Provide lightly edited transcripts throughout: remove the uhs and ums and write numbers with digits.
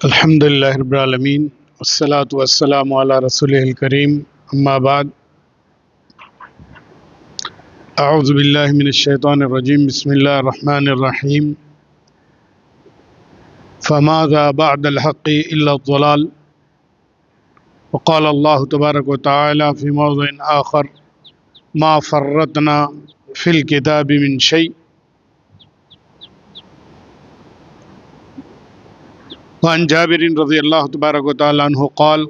الحمد للہ رب العالمین والصلاة والسلام علی رسولہ الکریم اما بعد اعوذ باللہ من الشیطان الرجیم بسم اللہ الرحمن الرحیم فماذا بعد الحق الا الضلال وقال اللہ تبارک وتعالی فی موضع آخر ما فرطنا فی الکتاب من شیء وعن جابر رضی اللہ تبارک وتعالی عنہ قال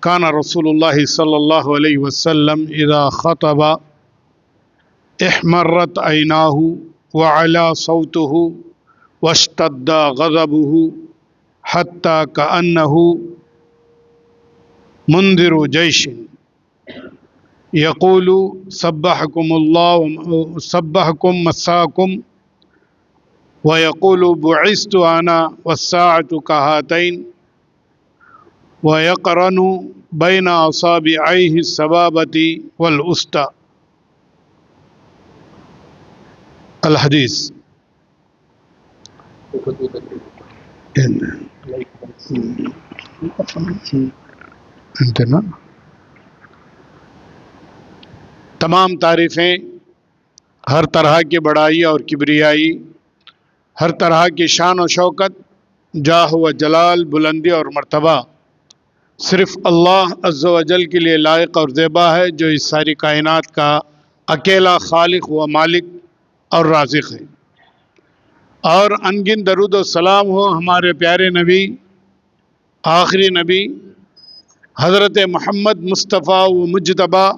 كان رسول الله صلی اللہ علیہ وسلم اذا خطب احمرت عیناه وعلى صوته واشتد غضبه حتى كأنه منذر جيش يقول سبحكم الله سبحكم مساكم ويقول بعثت أنا والساعة كهاتين ويقرن بين أصابعيه السبابة والوسطى الحدیث. تمام تعریفیں، ہر طرح کی بڑائی اور کبریائی، ہر طرح کی شان و شوکت، جاہ و جلال، بلندی اور مرتبہ صرف اللہ عز و جل کے لیے لائق اور زیبا ہے، جو اس ساری کائنات کا اکیلا خالق و مالک اور رازق ہے. اور انگن درود و سلام ہو ہمارے پیارے نبی، آخری نبی حضرت محمد مصطفیٰ و مجتبیٰ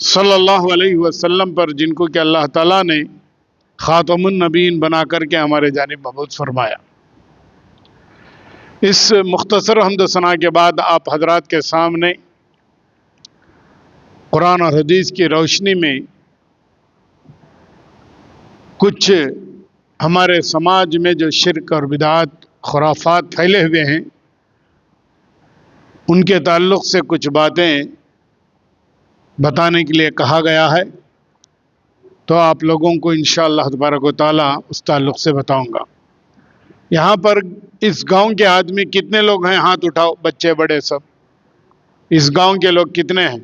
صلی اللہ علیہ وسلم پر، جن کو کہ اللہ تعالیٰ نے خاتم النبیین بنا کر کے ہمارے جانب مبعوث فرمایا. اس مختصر حمد و ثنا کے بعد آپ حضرات کے سامنے قرآن اور حدیث کی روشنی میں کچھ ہمارے سماج میں جو شرک اور بدعات، خرافات پھیلے ہوئے ہیں، ان کے تعلق سے کچھ باتیں بتانے کے لیے کہا گیا ہے، تو آپ لوگوں کو انشاءاللہ تبارک و تعالی اس تعلق سے بتاؤں گا. یہاں پر اس گاؤں کے آدمی کتنے لوگ ہیں؟ ہاتھ اٹھاؤ، بچے بڑے سب. اس گاؤں کے لوگ کتنے ہیں؟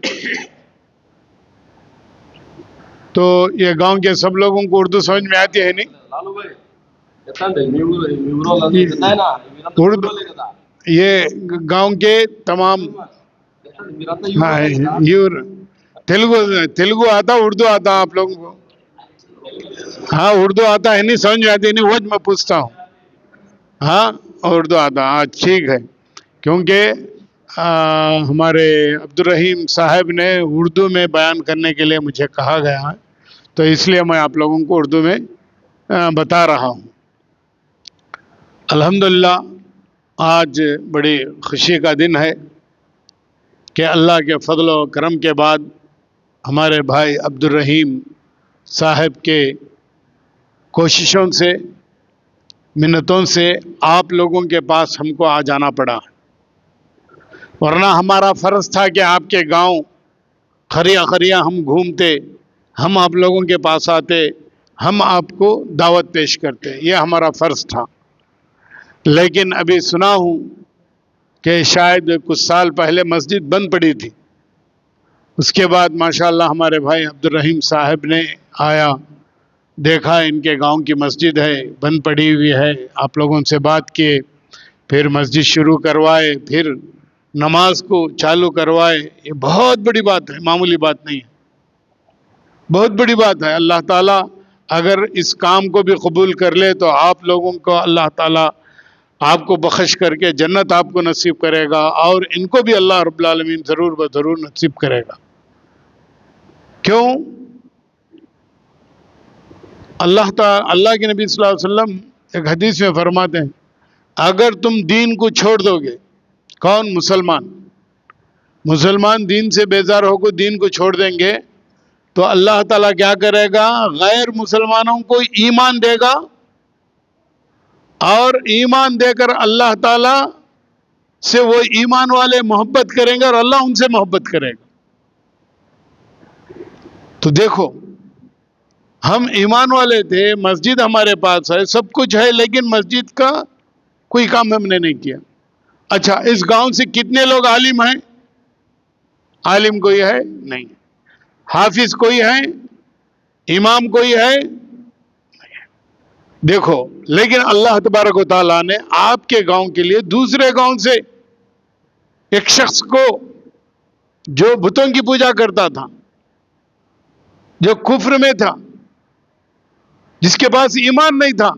تو یہ گاؤں کے سب لوگوں کو اردو سمجھ میں آتی ہے نہیں؟ اردو یہ گاؤں کے تمام تیلگو آتا، اردو آتا آپ لوگوں کو؟ ہاں اردو آتا ہے، نہیں سمجھ میں آتی نہیں، وہ میں پوچھتا ہوں. ہاں اردو آتا، ہاں ٹھیک ہے. کیونکہ ہمارے عبدالرحیم صاحب نے اردو میں بیان کرنے کے لیے مجھے کہا گیا ہے، تو اس لیے میں آپ لوگوں کو اردو میں بتا رہا ہوں. الحمدللہ آج بڑی خوشی کا دن ہے کہ اللہ کے فضل و کرم کے بعد ہمارے بھائی عبدالرحیم صاحب کے کوششوں سے، منتوں سے آپ لوگوں کے پاس ہم کو آ جانا پڑا. ورنہ ہمارا فرض تھا کہ آپ کے گاؤں خریا خریا ہم گھومتے، ہم آپ لوگوں کے پاس آتے، ہم آپ کو دعوت پیش کرتے، یہ ہمارا فرض تھا. لیکن ابھی سنا ہوں کہ شاید کچھ سال پہلے مسجد بند پڑی تھی، اس کے بعد ماشاءاللہ ہمارے بھائی عبدالرحیم صاحب نے آیا، دیکھا ان کے گاؤں کی مسجد ہے بند پڑی ہوئی ہے، آپ لوگوں سے بات کیے، پھر مسجد شروع کروائے، پھر نماز کو چالو کروائے. یہ بہت بڑی بات ہے، معمولی بات نہیں ہے، بہت بڑی بات ہے. اللہ تعالیٰ اگر اس کام کو بھی قبول کر لے تو آپ لوگوں کو اللہ تعالیٰ آپ کو بخش کر کے جنت آپ کو نصیب کرے گا، اور ان کو بھی اللہ رب العالمین ضرور ضرور نصیب کرے گا. کیوں؟ اللہ کے نبی صلی اللہ علیہ وسلم ایک حدیث میں فرماتے ہیں، اگر تم دین کو چھوڑ دو گے، کون؟ مسلمان دین سے بیزار ہو کو دین کو چھوڑ دیں گے تو اللہ تعالیٰ کیا کرے گا؟ غیر مسلمانوں کو ایمان دے گا، اور ایمان دے کر اللہ تعالیٰ سے وہ ایمان والے محبت کریں گے اور اللہ ان سے محبت کرے گا. تو دیکھو، ہم ایمان والے تھے، مسجد ہمارے پاس ہے، سب کچھ ہے، لیکن مسجد کا کوئی کام ہم نے نہیں کیا. اچھا اس گاؤں سے کتنے لوگ عالم ہیں؟ عالم کوئی ہے نہیں. حافظ کوئی ہے؟ امام کوئی ہے؟ دیکھو لیکن اللہ تبارک و تعالیٰ نے آپ کے گاؤں کے لیے دوسرے گاؤں سے ایک شخص کو جو بتوں کی پوجا کرتا تھا، جو کفر میں تھا، جس کے پاس ایمان نہیں تھا،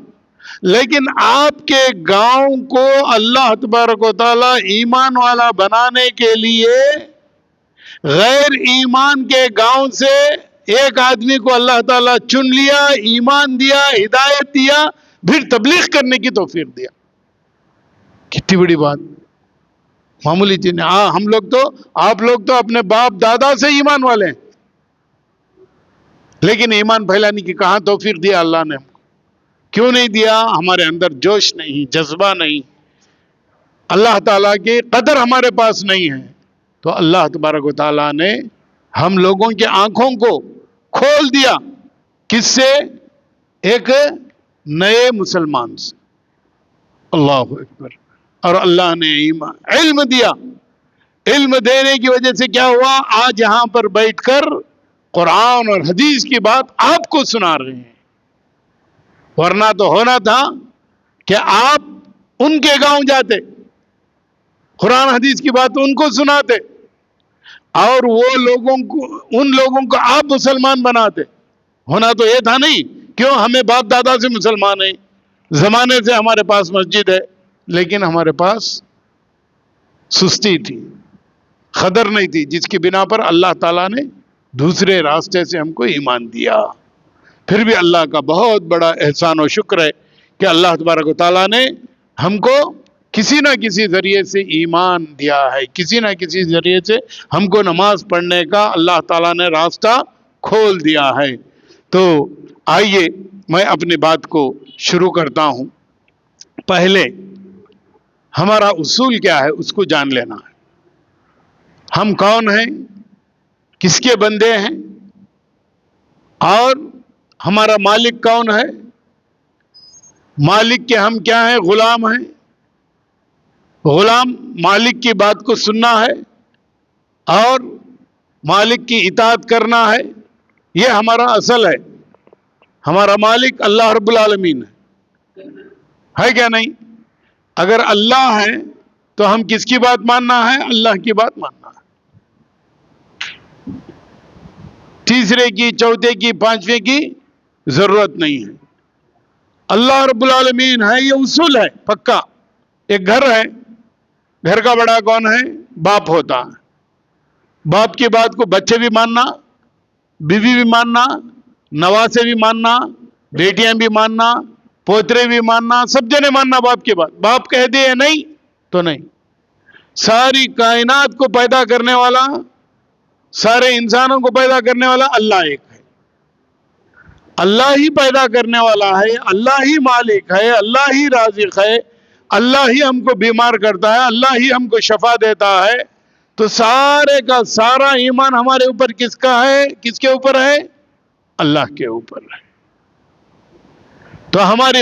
لیکن آپ کے گاؤں کو اللہ تبارک و تعالیٰ ایمان والا بنانے کے لیے غیر ایمان کے گاؤں سے ایک آدمی کو اللہ تعالیٰ چن لیا، ایمان دیا، ہدایت دیا، پھر تبلیغ کرنے کی توفیق دیا. کتنی بڑی بات، معمولی چیز نہیں. ہاں ہم لوگ تو، آپ لوگ تو اپنے باپ دادا سے ایمان والے ہیں، لیکن ایمان پھیلانے کی کہاں توفیق دیا اللہ نے؟ کیوں نہیں دیا؟ ہمارے اندر جوش نہیں، جذبہ نہیں، اللہ تعالیٰ کی قدر ہمارے پاس نہیں ہے. تو اللہ تبارک و تعالیٰ نے ہم لوگوں کی آنکھوں کو کھول دیا. کس سے؟ ایک نئے مسلمان سے. اللہ اکبر. اور اللہ نے علم دیا. علم دینے کی وجہ سے کیا ہوا؟ آج یہاں پر بیٹھ کر قرآن اور حدیث کی بات آپ کو سنا رہے ہیں. ورنہ تو ہونا تھا کہ آپ ان کے گاؤں جاتے، قرآن حدیث کی بات ان کو سناتے، اور وہ ان لوگوں کو آپ مسلمان بناتے. ہونا تو یہ تھا نہیں. کیوں؟ ہمیں باپ دادا سے مسلمان ہیں، زمانے سے ہمارے پاس مسجد ہے، لیکن ہمارے پاس سستی تھی، قدر نہیں تھی، جس کی بنا پر اللہ تعالیٰ نے دوسرے راستے سے ہم کو ایمان دیا. پھر بھی اللہ کا بہت بڑا احسان و شکر ہے کہ اللہ تبارک و تعالیٰ نے ہم کو کسی نہ کسی ذریعے سے ایمان دیا ہے، کسی نہ کسی ذریعے سے ہم کو نماز پڑھنے کا اللہ تعالیٰ نے راستہ کھول دیا ہے. تو آئیے میں اپنی بات کو شروع کرتا ہوں. پہلے ہمارا اصول کیا ہے اس کو جان لینا ہے. ہم کون ہیں، کس کے بندے ہیں، اور ہمارا مالک کون ہے. مالک کے ہم کیا ہیں؟ غلام ہیں. غلام مالک کی بات کو سننا ہے اور مالک کی اطاعت کرنا ہے. یہ ہمارا اصل ہے. ہمارا مالک اللہ رب العالمین ہے کیا نہیں؟ اگر اللہ ہے تو ہم کس کی بات ماننا ہے؟ اللہ کی بات ماننا ہے. تیسرے کی، چوتھے کی، پانچویں کی ضرورت نہیں ہے. اللہ رب العالمین ہے، یہ اصول ہے پکا. ایک گھر ہے، گھر کا بڑا کون ہے؟ باپ ہوتا ہے. باپ کی بات کو بچے بھی ماننا، بیوی بھی ماننا، نواسے بھی ماننا، بیٹیاں بھی ماننا، پوترے بھی ماننا، سب جنے ماننا باپ کی بات. باپ کہہ دے نہیں تو نہیں. ساری کائنات کو پیدا کرنے والا، سارے انسانوں کو پیدا کرنے والا اللہ ایک ہے. اللہ ہی پیدا کرنے والا ہے، اللہ ہی مالک ہے، اللہ ہی رازق ہے، اللہ ہی ہم کو بیمار کرتا ہے، اللہ ہی ہم کو شفا دیتا ہے. تو سارے کا سارا ایمان ہمارے اوپر کس کا ہے؟ کس کے اوپر ہے؟ اللہ کے اوپر ہے. تو ہماری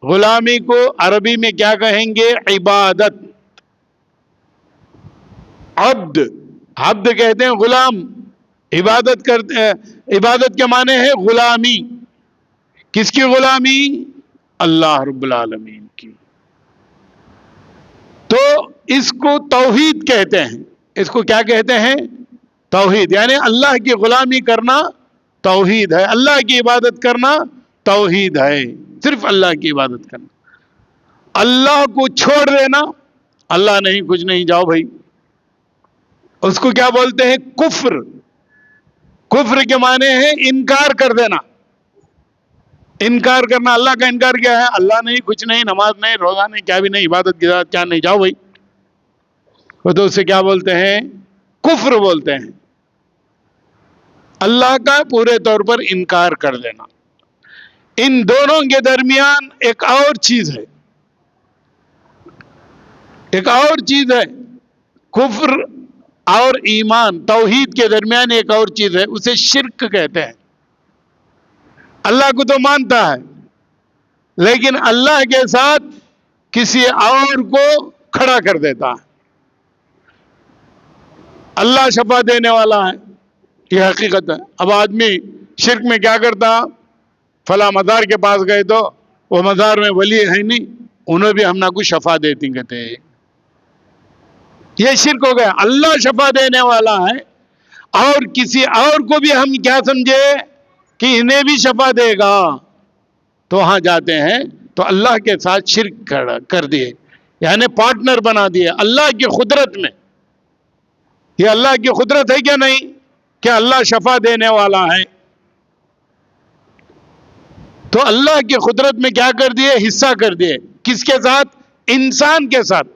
غلامی کو عربی میں کیا کہیں گے؟ عبادت. عبد کہتے ہیں غلام. عبادت کرتے ہیں. عبادت کے معنی ہے غلامی. کس کی غلامی؟ اللہ رب العالمین کی. تو اس کو توحید کہتے ہیں. اس کو کیا کہتے ہیں؟ توحید. یعنی اللہ کی غلامی کرنا توحید ہے، اللہ کی عبادت کرنا توحید ہے. صرف اللہ کی عبادت کرنا. اللہ کو چھوڑ دینا، اللہ نہیں، کچھ نہیں، جاؤ بھائی، اس کو کیا بولتے ہیں؟ کفر. کفر کے معنی ہے انکار کر دینا. انکار کرنا. اللہ کا انکار کیا ہے؟ اللہ نہیں، کچھ نہیں، نماز نہیں، روزہ نہیں، کیا بھی نہیں، عبادت کی ذات کیا نہیں، جاؤ بھائی. تو اسے کیا بولتے ہیں؟ کفر بولتے ہیں. اللہ کا پورے طور پر انکار کر دینا. ان دونوں کے درمیان ایک اور چیز ہے، ایک اور چیز ہے. کفر اور ایمان، توحید کے درمیان ایک اور چیز ہے، اسے شرک کہتے ہیں. اللہ کو تو مانتا ہے، لیکن اللہ کے ساتھ کسی اور کو کھڑا کر دیتا ہے. اللہ شفا دینے والا ہے، یہ حقیقت ہے. اب آدمی شرک میں کیا کرتا، فلاں مزار کے پاس گئے تو وہ مزار میں ولی ہے نہیں، انہیں بھی ہم نہ کچھ شفا دیتی کہتے ہیں. یہ شرک ہو گیا. اللہ شفا دینے والا ہے اور کسی اور کو بھی ہم کیا سمجھے کہ انہیں بھی شفا دے گا، تو وہاں جاتے ہیں تو اللہ کے ساتھ شرک کر دیے، یعنی پارٹنر بنا دیے اللہ کی قدرت میں. یہ اللہ کی قدرت ہے کیا نہیں کہ اللہ شفا دینے والا ہے؟ تو اللہ کی قدرت میں کیا کر دیے، حصہ کر دیے. کس کے ساتھ؟ انسان کے ساتھ.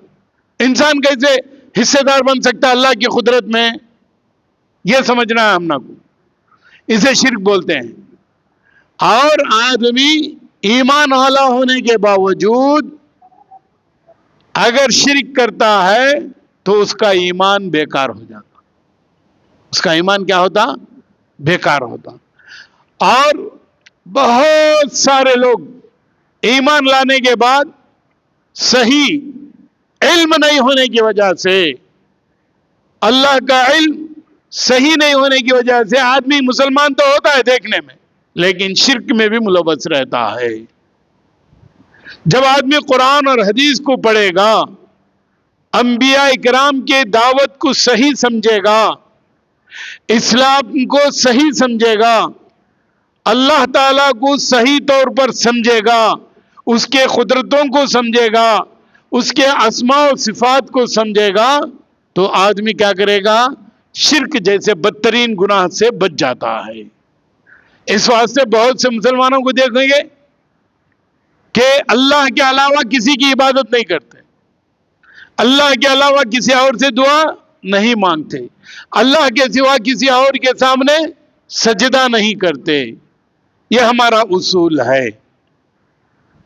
انسان کیسے حصے دار بن سکتا ہے اللہ کی قدرت میں؟ یہ سمجھنا ہے ہم نے کو، اسے شرک بولتے ہیں. اور آدمی ایمان والا ہونے کے باوجود اگر شرک کرتا ہے تو اس کا ایمان بیکار ہو جاتا. اس کا ایمان کیا ہوتا؟ بیکار ہوتا. اور بہت سارے لوگ ایمان لانے کے بعد صحیح علم نہیں ہونے کی وجہ سے، اللہ کا علم صحیح نہیں ہونے کی وجہ سے آدمی مسلمان تو ہوتا ہے دیکھنے میں، لیکن شرک میں بھی ملوث رہتا ہے. جب آدمی قرآن اور حدیث کو پڑھے گا، انبیاء اکرام کے دعوت کو صحیح سمجھے گا، اسلام کو صحیح سمجھے گا، اللہ تعالیٰ کو صحیح طور پر سمجھے گا، اس کے قدرتوں کو سمجھے گا، اس کے اسماء و صفات کو سمجھے گا، تو آدمی کیا کرے گا؟ شرک جیسے بدترین گناہ سے بچ جاتا ہے. اس واسطے بہت سے مسلمانوں کو دیکھیں گے کہ اللہ کے علاوہ کسی کی عبادت نہیں کرتے، اللہ کے علاوہ کسی اور سے دعا نہیں مانگتے، اللہ کے سوا کسی اور کے سامنے سجدہ نہیں کرتے. یہ ہمارا اصول ہے.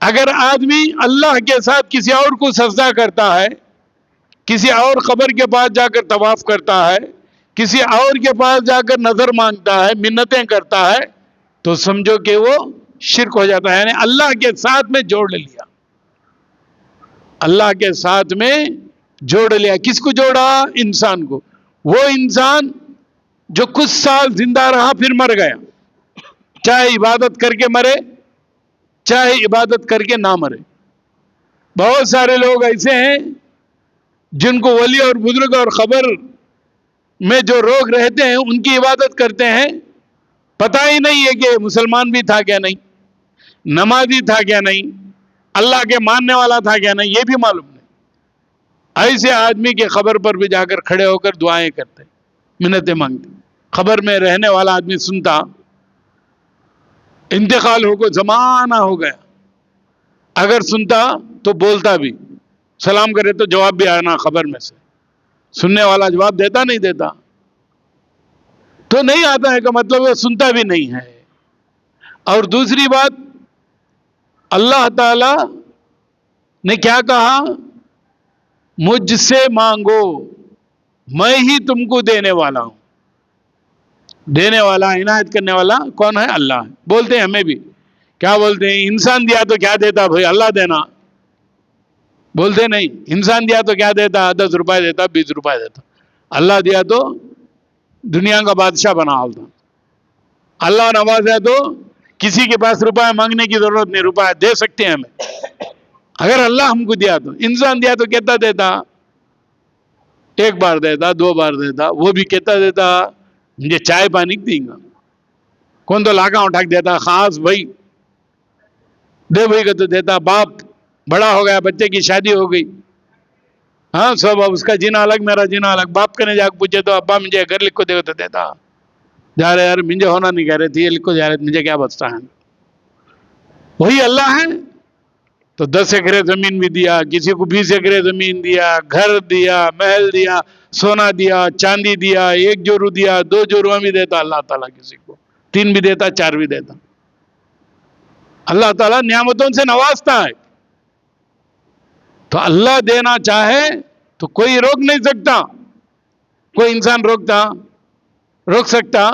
اگر آدمی اللہ کے ساتھ کسی اور کو سجدہ کرتا ہے، کسی اور قبر کے پاس جا کر طواف کرتا ہے، کسی اور کے پاس جا کر نظر مانگتا ہے، منتیں کرتا ہے، تو سمجھو کہ وہ شرک ہو جاتا ہے. یعنی اللہ کے ساتھ میں جوڑ لیا، اللہ کے ساتھ میں جوڑ لیا. کس کو جوڑا؟ انسان کو. وہ انسان جو کچھ سال زندہ رہا پھر مر گیا، چاہے عبادت کر کے مرے چاہے عبادت کر کے نہ مرے. بہت سارے لوگ ایسے ہیں جن کو ولی اور بزرگ اور خبر میں جو لوگ رہتے ہیں ان کی عبادت کرتے ہیں، پتہ ہی نہیں ہے کہ مسلمان بھی تھا کیا نہیں، نمازی تھا کیا نہیں، اللہ کے ماننے والا تھا کیا نہیں، یہ بھی معلوم نہیں. ایسے آدمی کے خبر پر بھی جا کر کھڑے ہو کر دعائیں کرتے، منتیں مانگتے. خبر میں رہنے والا آدمی سنتا، انتقال ہو کو زمانہ ہو گیا، اگر سنتا تو بولتا بھی، سلام کرے تو جواب بھی آنا خبر میں سے. سننے والا جواب دیتا نہیں دیتا تو نہیں آتا ہے کا مطلب وہ سنتا بھی نہیں ہے. اور دوسری بات، اللہ تعالی نے کیا کہا؟ مجھ سے مانگو، میں ہی تم کو دینے والا ہوں. دینے والا، عنایت کرنے والا کون ہے؟ اللہ ہے. بولتے ہیں ہمیں بھی، کیا بولتے ہیں؟ انسان دیا تو کیا دیتا بھائی؟ اللہ دینا. بولتے نہیں، انسان دیا تو کیا دیتا؟ 10 روپے دیتا، 20 روپے دیتا. اللہ دیا تو دنیا کا بادشاہ بنا ہوتا. اللہ نوازا تو کسی کے پاس روپے مانگنے کی ضرورت نہیں، روپے دے سکتے ہیں ہمیں. اگر اللہ ہم کو دیا تو، انسان دیا تو کہتا دیتا، 1 بار دیتا، 2 بار دیتا، وہ بھی کہتا دیتا مجھے چائے پانی دیں گا. کون تو لاکاں اٹھا کے دیتا، خاص بھائی دے بھائی کا تو دیتا. باپ بڑا ہو گیا، بچے کی شادی ہو گئی، ہاں سب اس کا جینا الگ میرا جینا الگ. باپ کنے جا کے پوچھے تو ابا مجھے گھر لکھ کو دے تو دیتا. جا رہے یار مجھے ہونا نہیں کہہ رہے تھے، یہ لکھ کو جا رہے مجھے کیا بچتا ہے. وہی اللہ ہے. تو 10 ایکڑ زمین بھی دیا، کسی کو 20 ایکڑ زمین دیا، گھر دیا، محل دیا، سونا دیا، چاندی دیا، 1 جورو دیا، 2 جورو بھی دیتا اللہ تعالیٰ. کسی کو 3 بھی دیتا، 4 بھی دیتا. اللہ تعالیٰ نعمتوں سے نوازتا ہے. تو اللہ دینا چاہے تو کوئی روک نہیں سکتا. کوئی انسان روک سکتا؟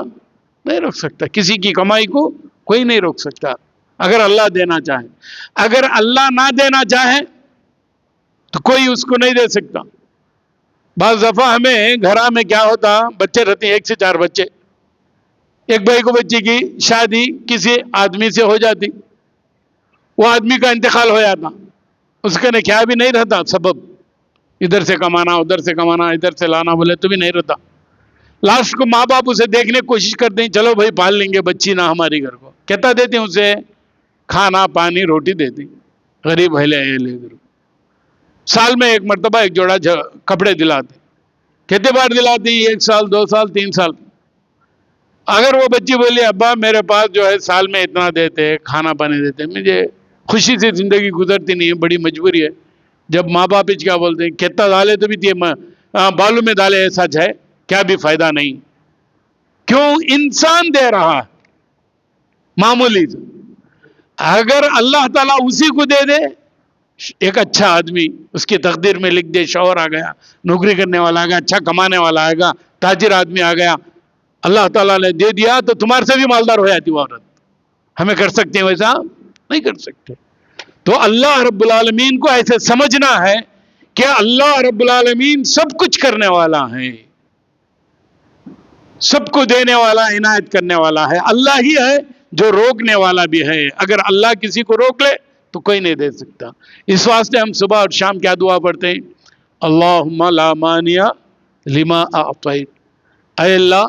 نہیں روک سکتا. کسی کی کمائی کو کوئی نہیں روک سکتا اگر اللہ دینا چاہے. اگر اللہ نہ دینا چاہے تو کوئی اس کو نہیں دے سکتا. بعض دفعہ ہمیں گھر میں کیا ہوتا، بچے رہتے ہیں 1 سے 4 بچے، ایک بھائی کو بچے کی شادی کسی آدمی سے ہو جاتی، وہ آدمی کا انتقال ہو جاتا، اس کا نکاح بھی نہیں رہتا، سبب ادھر سے کمانا ادھر سے کمانا ادھر سے لانا بولے تو بھی نہیں رہتا. لاسٹ کو ماں باپ اسے دیکھنے کی کوشش کرتے ہیں، چلو بھائی پال لیں گے بچی نہ ہماری گھر کو، کہتا دیتے ہیں اسے کھانا پانی روٹی دیتے ہیں، غریب ہے لے سال میں ایک مرتبہ ایک جوڑا کپڑے دلاتے، کتنے بار دلاتے ہیں، 1 سال 2 سال 3 سال. اگر وہ بچی بولی ابا میرے پاس جو ہے سال میں اتنا دیتے کھانا پانی دیتے، مجھے خوشی سے زندگی گزرتی نہیں ہے، بڑی مجبوری ہے. جب ماں باپ کیا بولتے ہیں کتنا ڈالے تو بھی بالوں میں ڈالے ایسا ہے کیا بھی فائدہ نہیں. کیوں؟ انسان دے رہا معمولی. اگر اللہ تعالیٰ اسی کو دے دے، ایک اچھا آدمی اس کی تقدیر میں لکھ دے، شوہر آ گیا، نوکری کرنے والا آ گیا، اچھا کمانے والا آئے گا، تاجر آدمی آ گیا، اللہ تعالیٰ نے دے دیا تو تمہارے سے بھی مالدار ہو جاتی وہ عورت. ہمیں کر سکتے ہیں ویسا؟ نہیں کر سکتے. تو اللہ رب العالمین کو ایسے سمجھنا ہے کہ اللہ رب العالمین سب کچھ کرنے والا ہے، سب کو دینے والا، عنایت کرنے والا ہے. اللہ ہی ہے جو روکنے والا بھی ہے. اگر اللہ کسی کو روک لے تو کوئی نہیں دے سکتا. اس واسطے ہم صبح اور شام کیا دعا پڑھتے ہیں؟ اللہم لا مانع لما اعطیت. اے اللہ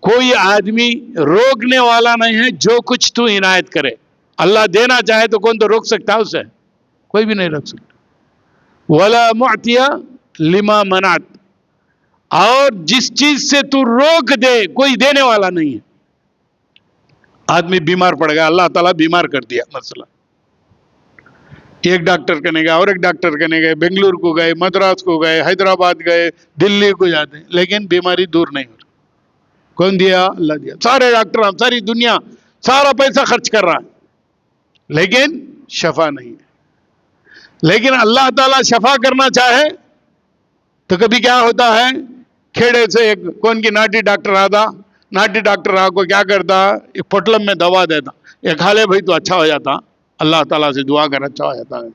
کوئی آدمی روکنے والا نہیں ہے جو کچھ تو عنایت کرے. اللہ دینا چاہے تو کون تو روک سکتا ہے اسے؟ کوئی بھی نہیں روک سکتا. ولا معطی لما منعت. اور جس چیز سے تو روک دے کوئی دینے والا نہیں ہے. آدمی بیمار پڑ گیا، اللہ تعالیٰ بیمار کر دیا مثلا، ایک ڈاکٹر کہنے گئے اور ایک ڈاکٹر کہنے گئے، بنگلور کو گئے، مدراس کو گئے، حیدرآباد گئے، دلی کو جاتے ہیں، لیکن بیماری دور نہیں ہو رہی. کون دیا؟ اللہ دیا. سارے ڈاکٹر ساری دنیا سارا پیسہ خرچ کر رہا ہے لیکن شفا نہیں ہے. لیکن اللہ تعالیٰ شفا کرنا چاہے تو کبھی کیا ہوتا ہے، کھیڑے سے ایک کون کی ناٹی ڈاکٹر آتا، ناٹی ڈاکٹر آ کو کیا کرتا، ایک پوٹلم میں دوا دیتا، ایک کھا لے بھائی تو اچھا ہو جاتا، اللہ تعالیٰ سے دعا کر اچھا ہو جاتا ہے.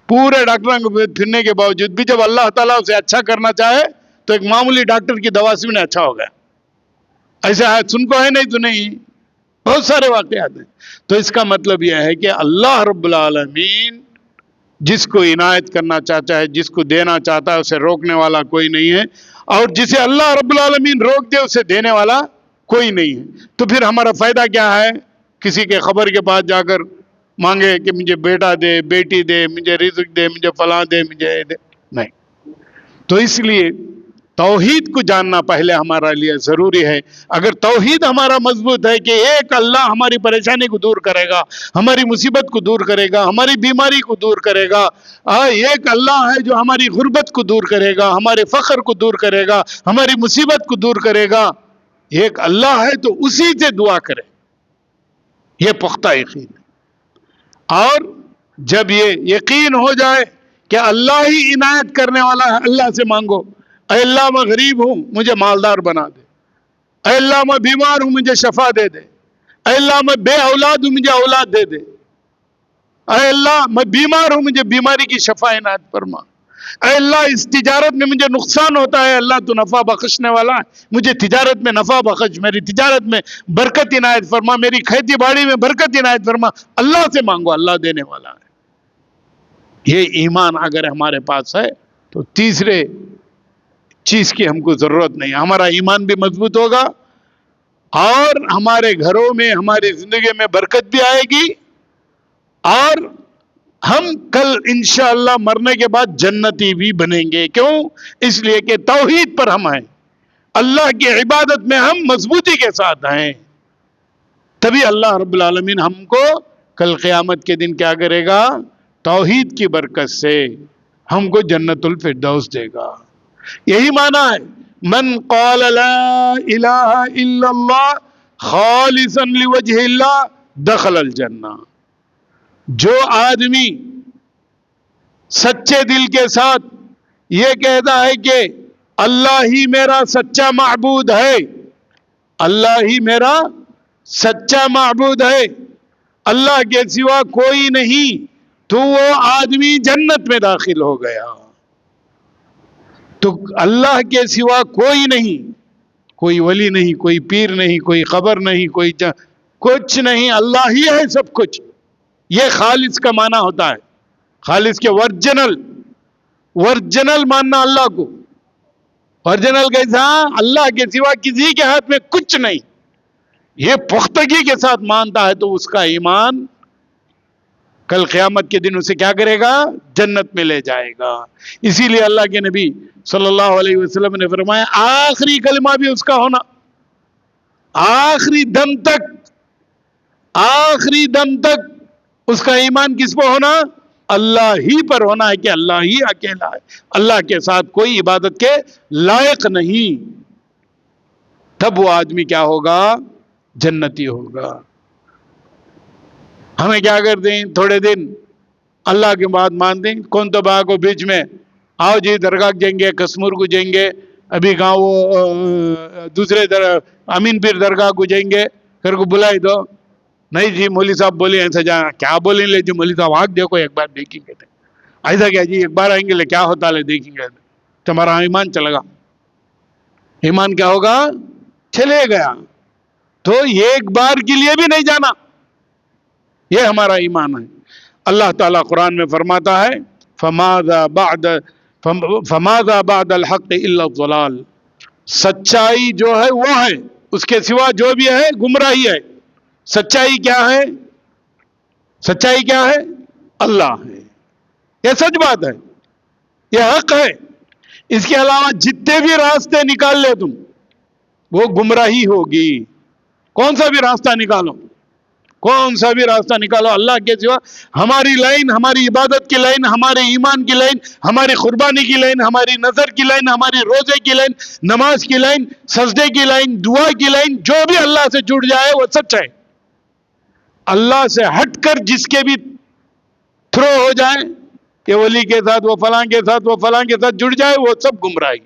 پورے ڈاکٹروں کو پھرنے کے باوجود بھی جب اللہ تعالیٰ اسے اچھا کرنا چاہے تو ایک معمولی ڈاکٹر کی دوا سے بھی اچھا ہو گیا. ایسے سن کو ہے نہیں تو نہیں، بہت سارے واقعات ہیں. تو اس کا مطلب یہ ہے کہ اللہ رب العالمین جس کو عنایت کرنا چاہتا ہے، جس کو دینا چاہتا ہے، اسے روکنے والا کوئی نہیں ہے، اور جسے اللہ رب العالمین روک دے اسے دینے والا کوئی نہیں ہے. تو پھر ہمارا فائدہ کیا ہے؟ کسی کے خبر کے پاس جا کر مانگے کہ مجھے بیٹا دے، بیٹی دے، مجھے رزق دے، مجھے فلاں دے، مجھے دے، نہیں. تو اس لیے توحید کو جاننا پہلے ہمارا لیے ضروری ہے. اگر توحید ہمارا مضبوط ہے کہ ایک اللہ ہماری پریشانی کو دور کرے گا، ہماری مصیبت کو دور کرے گا، ہماری بیماری کو دور کرے گا، ایک اللہ ہے جو ہماری غربت کو دور کرے گا، ہمارے فقر کو دور کرے گا، ہماری مصیبت کو دور کرے گا، ایک اللہ ہے تو اسی سے دعا کرے، یہ پختہ یقین ہے. اور جب یہ یقین ہو جائے کہ اللہ ہی عنایت کرنے والا ہے، اللہ سے مانگو، اے اللہ میں غریب ہوں مجھے مالدار بنا دے، اے اللہ میں بیمار ہوں مجھے شفا دے دے، اے اللہ میں بے اولاد ہوں مجھے اولاد دے دے، اے اللہ میں بیمار ہوں مجھے بیماری کی شفا عنایت فرما، اے اللہ اس تجارت میں مجھے نقصان ہوتا ہے، اللہ تو نفع بخشنے والا ہے، مجھے تجارت میں نفع بخش، میری تجارت میں برکت عنایت فرما، میری کھیتی باڑی میں برکت عنایت فرما. اللہ سے مانگو، اللہ دینے والا ہے. یہ ایمان اگر ہمارے پاس ہے تو تیسرے چیز کی ہم کو ضرورت نہیں. ہمارا ایمان بھی مضبوط ہوگا اور ہمارے گھروں میں ہماری زندگی میں برکت بھی آئے گی، اور ہم کل انشاءاللہ مرنے کے بعد جنتی بھی بنیں گے. کیوں؟ اس لیے کہ توحید پر ہم ہیں، اللہ کی عبادت میں ہم مضبوطی کے ساتھ ہیں. تبھی اللہ رب العالمین ہم کو کل قیامت کے دن کیا کرے گا؟ توحید کی برکت سے ہم کو جنت الفردوس دے گا. یہی معنی ہے من قال لا الہ الا اللہ خالصا لوجہ اللہ دخل الجنہ. جو آدمی سچے دل کے ساتھ یہ کہتا ہے کہ اللہ ہی میرا سچا معبود ہے، اللہ ہی میرا سچا معبود ہے، اللہ کے سوا کوئی نہیں، تو وہ آدمی جنت میں داخل ہو گیا. تو اللہ کے سوا کوئی نہیں، کوئی ولی نہیں، کوئی پیر نہیں، کوئی قبر نہیں، کچھ نہیں، اللہ ہی ہے سب کچھ. یہ خالص کا معنی ہوتا ہے. خالص کے ورجنل ماننا اللہ کو. ورجنل کیسا؟ اللہ کے سوا کسی کے ہاتھ میں کچھ نہیں. یہ پختگی کے ساتھ مانتا ہے تو اس کا ایمان کل قیامت کے دن اسے کیا کرے گا؟ جنت میں لے جائے گا. اسی لیے اللہ کے نبی صلی اللہ علیہ وسلم نے فرمایا آخری کلمہ بھی اس کا ہونا، آخری دم تک اس کا ایمان کس پہ ہونا؟ اللہ ہی پر ہونا ہے کہ اللہ ہی اکیلا ہے، اللہ کے ساتھ کوئی عبادت کے لائق نہیں. تب وہ آدمی کیا ہوگا؟ جنتی ہوگا. ہمیں کیا کرتے ہیں؟ تھوڑے دن اللہ کی بات مانتے ہیں، کون تو با کو بیچ میں آؤ جی درگاہ جائیں گے، کشمیر کو جائیں گے، ابھی گاؤں دوسرے امین پیر درگاہ کو جائیں گے، پھر کو بلائی دو. نہیں جی مولوی صاحب بولے ایسا جانا، کیا بولیں لے جی مولوی صاحب آگ دیکھو ایک بار دیکھیں گے. ایسا کیا جی ایک بار آئیں گے لے کیا ہوتا لے دیکھیں گے، تمہارا ایمان چلے گا. ایمان کیا ہوگا؟ چلے گیا. تو ایک بار کے لیے بھی نہیں جانا، یہ ہمارا ایمان ہے. اللہ تعالیٰ قرآن میں فرماتا ہے فماذا بعد الحق الا الضلال. سچائی جو ہے وہ ہے، اس کے سوا جو بھی ہے گمراہی ہے. سچائی کیا ہے؟ سچائی کیا ہے؟ اللہ ہے. یہ سچ بات ہے، یہ حق ہے. اس کے علاوہ جتنے بھی راستے نکال لے تم وہ گمراہی ہوگی. کون سا بھی راستہ نکالو، کون سا بھی راستہ نکالو اللہ کے سوا، ہماری لائن، ہماری عبادت کی لائن، ہمارے ایمان کی لائن، ہماری قربانی کی لائن، ہماری نظر کی لائن، ہماری روزے کی لائن، نماز کی لائن، سجدے کی لائن، دعا کی لائن، جو بھی اللہ سے جڑ جائے وہ سچ ہے. اللہ سے ہٹ کر جس کے بھی تھرو ہو جائے کہ ولی کے ساتھ، وہ فلاں کے ساتھ، وہ فلاں کے ساتھ جڑ جائے، وہ سب گمراہی.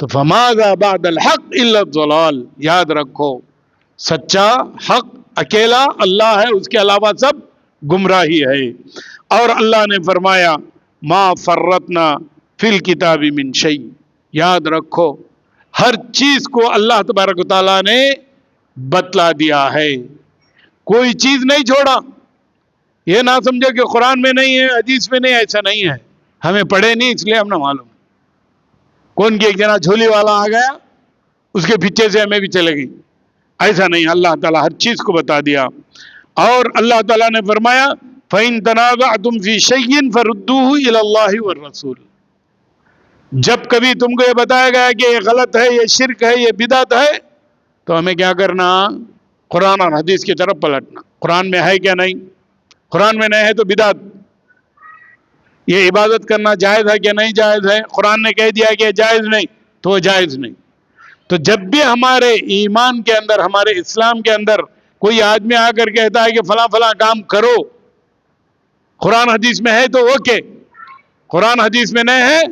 تو فماذا بعد الحق الا الضلال. یاد رکھو سچا حق اکیلا اللہ ہے، اس کے علاوہ سب گمراہی ہے. اور اللہ نے فرمایا ما فرطنا فی الکتاب من شیء. یاد رکھو ہر چیز کو اللہ تبارک و تعالیٰ نے بتلا دیا ہے، کوئی چیز نہیں چھوڑا. یہ نہ سمجھو کہ قرآن میں نہیں ہے، حدیث میں نہیں، ایسا نہیں ہے. ہمیں پڑھے نہیں اس لیے ہم نہ معلوم. کون کی ایک جنا جھولی والا آ گیا، اس کے پیچھے سے ہمیں بھی چلے گئی، ایسا نہیں. اللہ تعالیٰ ہر چیز کو بتا دیا. اور اللہ تعالیٰ نے فرمایا فَإِن تَنَازَعْتُمْ فِي شَيْءٍ فَرُدُّوهُ إِلَى اللَّهِ وَالرَّسُولِ. جب کبھی تم کو یہ بتایا گیا کہ یہ غلط ہے، یہ شرک ہے، یہ بدعت ہے، تو ہمیں کیا کرنا؟ قرآن اور حدیث کی طرف پلٹنا. قرآن میں ہے کیا؟ نہیں. قرآن میں نہیں ہے تو بدعت. یہ عبادت کرنا جائز ہے کہ نہیں جائز ہے؟ قرآن نے کہہ دیا کہ جائز نہیں تو وہ جائز نہیں. تو جب بھی ہمارے ایمان کے اندر، ہمارے اسلام کے اندر کوئی آدمی آ کر کہتا ہے کہ فلاں فلاں کام کرو، قرآن حدیث میں ہے تو اوکے، قرآن حدیث میں نہیں ہے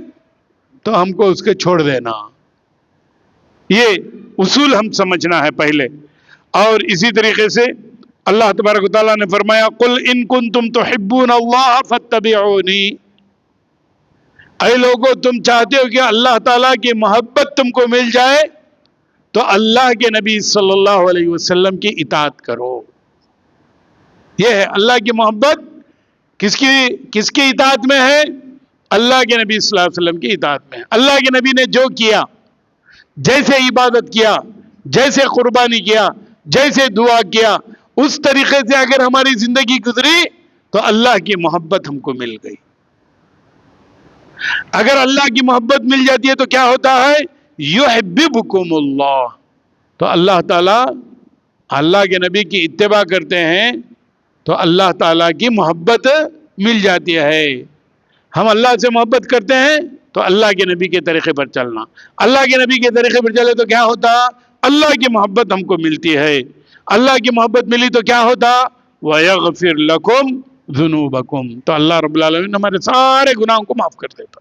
تو ہم کو اس کے چھوڑ دینا. یہ اصول ہم سمجھنا ہے پہلے. اور اسی طریقے سے اللہ تبارک و تعالیٰ نے فرمایا قل ان کنتم تحبون اللہ فاتبعونی. اے لوگو تم چاہتے ہو کہ اللہ تعالیٰ کی محبت تم کو مل جائے تو اللہ کے نبی صلی اللہ علیہ وسلم کی اطاعت کرو. یہ ہے اللہ کی محبت. کس کی اطاعت میں ہے؟ اللہ کے نبی صلی اللہ علیہ وسلم کی اطاعت میں. اللہ کے نبی نے جو کیا، جیسے عبادت کیا، جیسے قربانی کیا، جیسے دعا کیا، اس طریقے سے اگر ہماری زندگی گزری تو اللہ کی محبت ہم کو مل گئی. اگر اللہ کی محبت مل جاتی ہے تو کیا ہوتا ہے؟ یحببکم اللہ. تو اللہ تعالیٰ، اللہ کے نبی کی اتباع کرتے ہیں تو اللہ تعالیٰ کی محبت مل جاتی ہے. ہم اللہ سے محبت کرتے ہیں تو اللہ کے نبی کے طریقے پر چلنا. اللہ کے نبی کے طریقے پر چلے تو کیا ہوتا؟ اللہ کی محبت ہم کو ملتی ہے. اللہ کی محبت ملی تو کیا ہوتا؟ وَيَغْفِرْ لَكُمْ ذُنُوبَكُمْ. تو اللہ رب العالمین ہمارے سارے گناہوں کو معاف کر دیتا.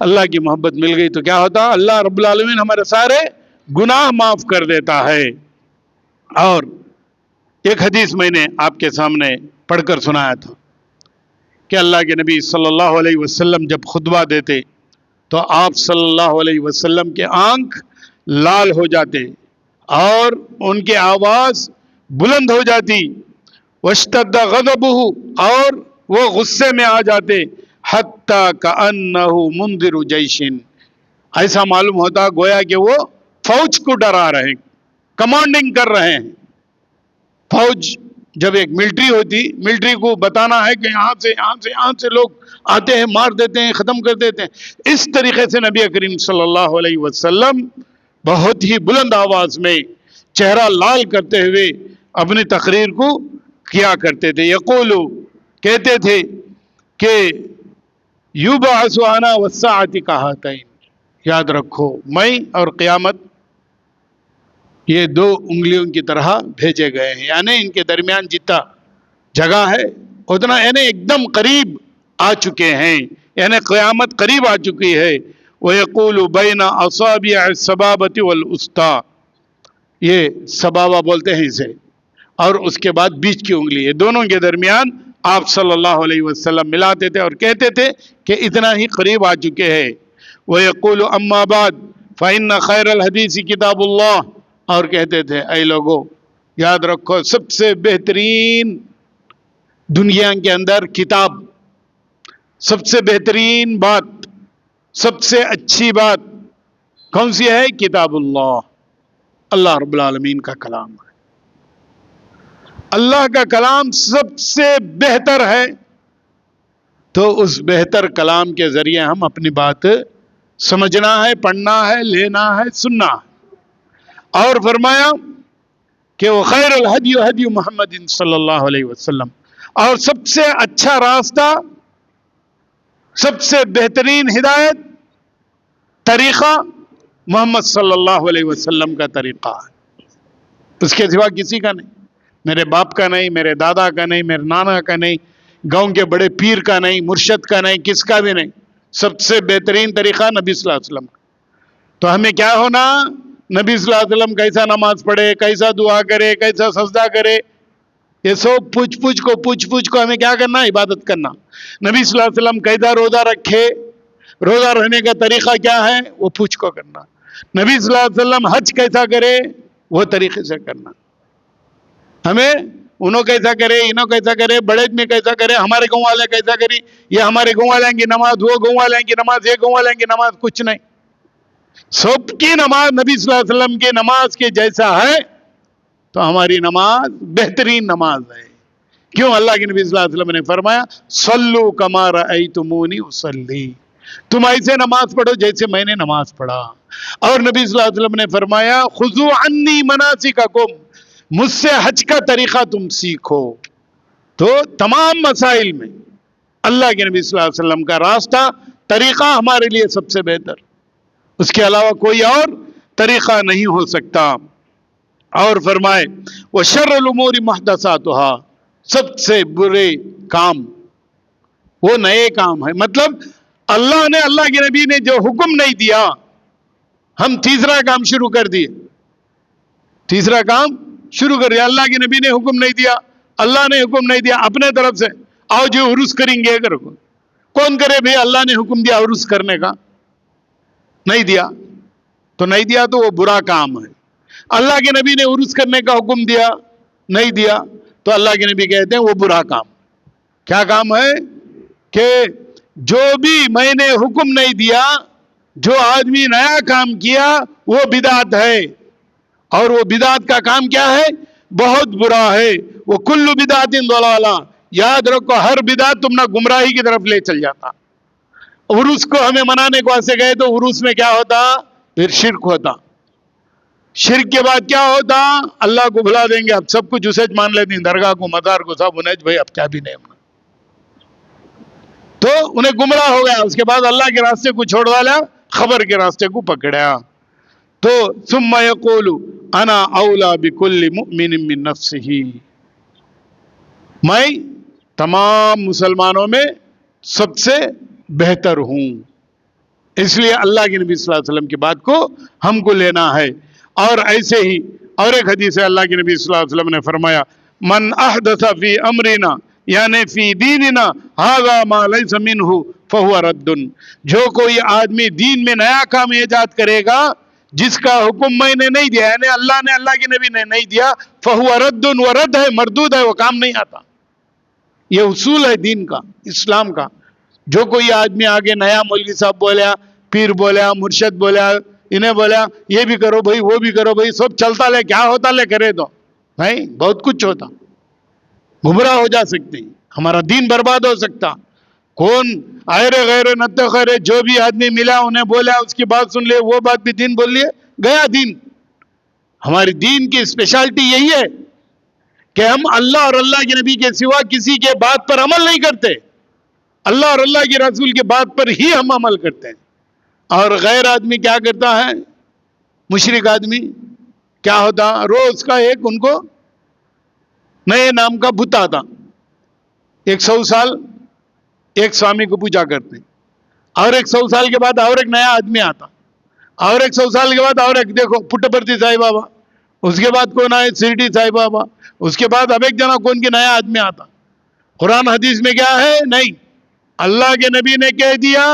اللہ کی محبت مل گئی تو کیا ہوتا؟ اللہ رب العالمین ہمارے سارے گناہ معاف کر دیتا ہے. اور ایک حدیث میں نے آپ کے سامنے پڑھ کر سنایا تھا کہ اللہ کے نبی صلی اللہ علیہ وسلم جب خطبہ دیتے تو آپ صلی اللہ علیہ وسلم کے آنکھ لال ہو جاتے اور ان کی آواز بلند ہو جاتی، واشتد غضبہ، اور وہ غصے میں آ جاتے، حتی کأنہ منذر جیش، ایسا معلوم ہوتا گویا کہ وہ فوج کو ڈرا رہے ہیں، کمانڈنگ کر رہے ہیں۔ فوج جب ایک ملٹری ہوتی، ملٹری کو بتانا ہے کہ یہاں سے لوگ آتے ہیں، مار دیتے ہیں، ختم کر دیتے ہیں، اس طریقے سے نبی کریم صلی اللہ علیہ وسلم بہت ہی بلند آواز میں چہرہ لال کرتے ہوئے اپنی تقریر کو کیا کرتے تھے۔ یقولو، کہتے تھے کہ یبعث انا والساعۃ کہاتین، یاد رکھو میں اور قیامت یہ دو انگلیوں کی طرح بھیجے گئے ہیں، یعنی ان کے درمیان جتنا جگہ ہے اتنا یعنی ایک دم قریب آ چکے ہیں، یعنی قیامت قریب آ چکی ہے۔ وَيَقُولُ بَيْنَ أَصَابِعِ السَّبَابَةِ وَالْوُسْطَى، یہ سبابہ بولتے ہیں اسے، اور اس کے بعد بیچ کی انگلی، یہ دونوں کے درمیان آپ صلی اللہ علیہ وسلم ملاتے تھے اور کہتے تھے کہ اتنا ہی قریب آ چکے ہیں۔ وَيَقُولُ أَمَّا بَعْدُ فَإِنَّ خَيْرَ الْحَدِيثِ كِتَابُ اللَّهِ، اور کہتے تھے اے لوگو یاد رکھو سب سے بہترین دنیا کے اندر کتاب، سب سے بہترین بات، سب سے اچھی بات کون سی ہے؟ کتاب اللہ، اللہ رب العالمین کا کلام ہے۔ اللہ کا کلام سب سے بہتر ہے، تو اس بہتر کلام کے ذریعے ہم اپنی بات سمجھنا ہے، پڑھنا ہے، لینا ہے، سننا ہے۔ اور فرمایا کہ وہ خیر الہدی ہدی محمد صلی اللہ علیہ وسلم، اور سب سے اچھا راستہ، سب سے بہترین ہدایت، طریقہ محمد صلی اللہ علیہ وسلم کا طریقہ ہے، اس کے سوا کسی کا نہیں، میرے باپ کا نہیں، میرے دادا کا نہیں، میرے نانا کا نہیں، گاؤں کے بڑے پیر کا نہیں، مرشد کا نہیں، کس کا بھی نہیں، سب سے بہترین طریقہ نبی صلی اللہ علیہ وسلم کا۔ تو ہمیں کیا ہونا؟ نبی صلی اللہ علیہ وسلم کیسا نماز پڑھے، کیسا دعا کرے، کیسا سجدہ کرے، یہ سب پوچھ کو ہمیں کیا کرنا؟ عبادت کرنا۔ نبی صلی اللہ علیہ وسلم کیسا روزہ رکھے، روزہ رہنے کا طریقہ کیا ہے، وہ پوچھ کو کرنا۔ نبی صلی اللہ علیہ وسلم حج کیسا کرے، وہ طریقے سے کرنا۔ ہمیں انہوں کیسا کرے، انہوں کیسا کرے، بڑے میں کیسا کرے، ہمارے گاؤں والے کیسا کرے، یہ ہمارے گاؤں والوں کی نماز، وہ گاؤں والوں کی نماز، یہ گاؤں والوں کی نماز، کچھ نہیں۔ سب کی نماز نبی صلی اللہ علیہ وسلم کی نماز کے جیسا ہے تو ہماری نماز بہترین نماز ہے۔ کیوں؟ اللہ کے نبی صلی اللہ علیہ وسلم نے فرمایا صلو کما رأیتمونی اصلی، تم ایسے نماز پڑھو جیسے میں نے نماز پڑھا۔ اور نبی صلی اللہ علیہ وسلم نے فرمایا خذوا عنی مناسککم، مجھ سے حج کا طریقہ تم سیکھو۔ تو تمام مسائل میں اللہ کے نبی صلی اللہ علیہ وسلم کا راستہ، طریقہ ہمارے لیے سب سے بہتر، اس کے علاوہ کوئی اور طریقہ نہیں ہو سکتا۔ اور فرمائے وَشَرُّ الْأُمُورِ مُحْدَثَاتُهَا، سب سے برے کام وہ نئے کام ہے، مطلب اللہ نے، اللہ کے نبی نے جو حکم نہیں دیا، ہم تیسرا کام شروع کر دیے، تیسرا کام شروع کر دیا۔ اللہ کے نبی نے حکم نہیں دیا، اللہ نے حکم نہیں دیا، اپنے طرف سے آؤ جو عرس کریں گے کرو، کون کرے بھئی؟ اللہ نے حکم دیا عرس کرنے کا، نہیں دیا تو نہیں دیا تو وہ برا کام ہے۔ اللہ کے نبی نے عرس کرنے کا حکم دیا، نہیں دیا تو اللہ کے نبی کہتے ہیں وہ برا کام۔ کیا کام ہے؟ کہ جو بھی میں نے حکم نہیں دیا، جو آدمی نیا کام کیا وہ بدعت ہے، اور وہ بدعت کا کام کیا ہے؟ بہت برا ہے۔ وہ کل بدعت ضلالہ، یاد رکھو ہر بدعت تم نہ گمراہی کی طرف لے چل جاتا۔ عرس کو ہمیں منانے کو ایسے گئے تو عرس میں کیا ہوتا؟ پھر شرک ہوتا، شرک کے بعد کیا ہوتا؟ اللہ کو بھلا دیں گے، اب سب کچھ اسے مان لیتے ہیں، درگاہ کو، مزار کو، سب انہیں بھائی اب کیا بھی نہیں ہونا، تو انہیں گمراہ ہو گیا۔ اس کے بعد اللہ کے راستے کو چھوڑ ڈالا، خبر کے راستے کو پکڑا۔ تو ثم یقول انا اولا بکل مؤمن من نفسہ، میں تمام مسلمانوں میں سب سے بہتر ہوں۔ اس لیے اللہ کے نبی صلی اللہ علیہ وسلم کی بات کو ہم کو لینا ہے۔ اور ایسے ہی اور ایک حدیث ہے، اللہ کے نبی صلی اللہ علیہ وسلم نے فرمایا من احدث فی امرنا یعنی فی دیننا ھذا ما لیس منہ فہو رد. جو کوئی آدمی دین میں نیا کام ایجاد کرے گا جس کا حکم میں نے نہیں دیا، یعنی اللہ نے اللہ کے نبی نے نہیں دیا، فہو رد، وہ رد ہے، مردود ہے، وہ کام نہیں آتا. یہ اصول ہے دین کا، اسلام کا. جو کوئی آدمی آگے نیا مولوی صاحب بولیا، پیر بولیا، مرشد بولیا، انہیں بولیا یہ بھی کرو بھائی، وہ بھی کرو بھائی، سب چلتا لے، کیا ہوتا لے کرے تو بھائی بہت کچھ ہوتا، گمراہ ہو جا سکتے ہیں، ہمارا دین برباد ہو سکتا. کون آئرے غیر نت خیرے، جو بھی آدمی ملا انہیں بولا، اس کی بات سن لے، وہ بات بھی دین بول لیے، گیا دین. ہماری دین کی اسپیشلٹی یہی ہے کہ ہم اللہ اور اللہ کے نبی کے سوا کسی کے بات پر عمل نہیں کرتے، اللہ اور اللہ کے رسول کے بات پر ہی ہم عمل کرتے ہیں. اور غیر آدمی کیا کرتا ہے؟ مشرک آدمی کیا ہوتا؟ روز کا ایک ان کو نئے نام کا بت آتا، 100 سال ایک سوامی کو پوجا کرتے ہیں، اور 100 سال کے بعد اور ایک نیا آدمی آتا، اور 100 سال کے بعد اور ایک، دیکھو پٹپرتی سائی بابا، اس کے بعد کون آئے؟ شرڈی سائی بابا، اس کے بعد اب ایک جنا کون کے نیا آدمی آتا. قرآن حدیث میں کیا ہے؟ نہیں، اللہ کے نبی نے کہہ دیا،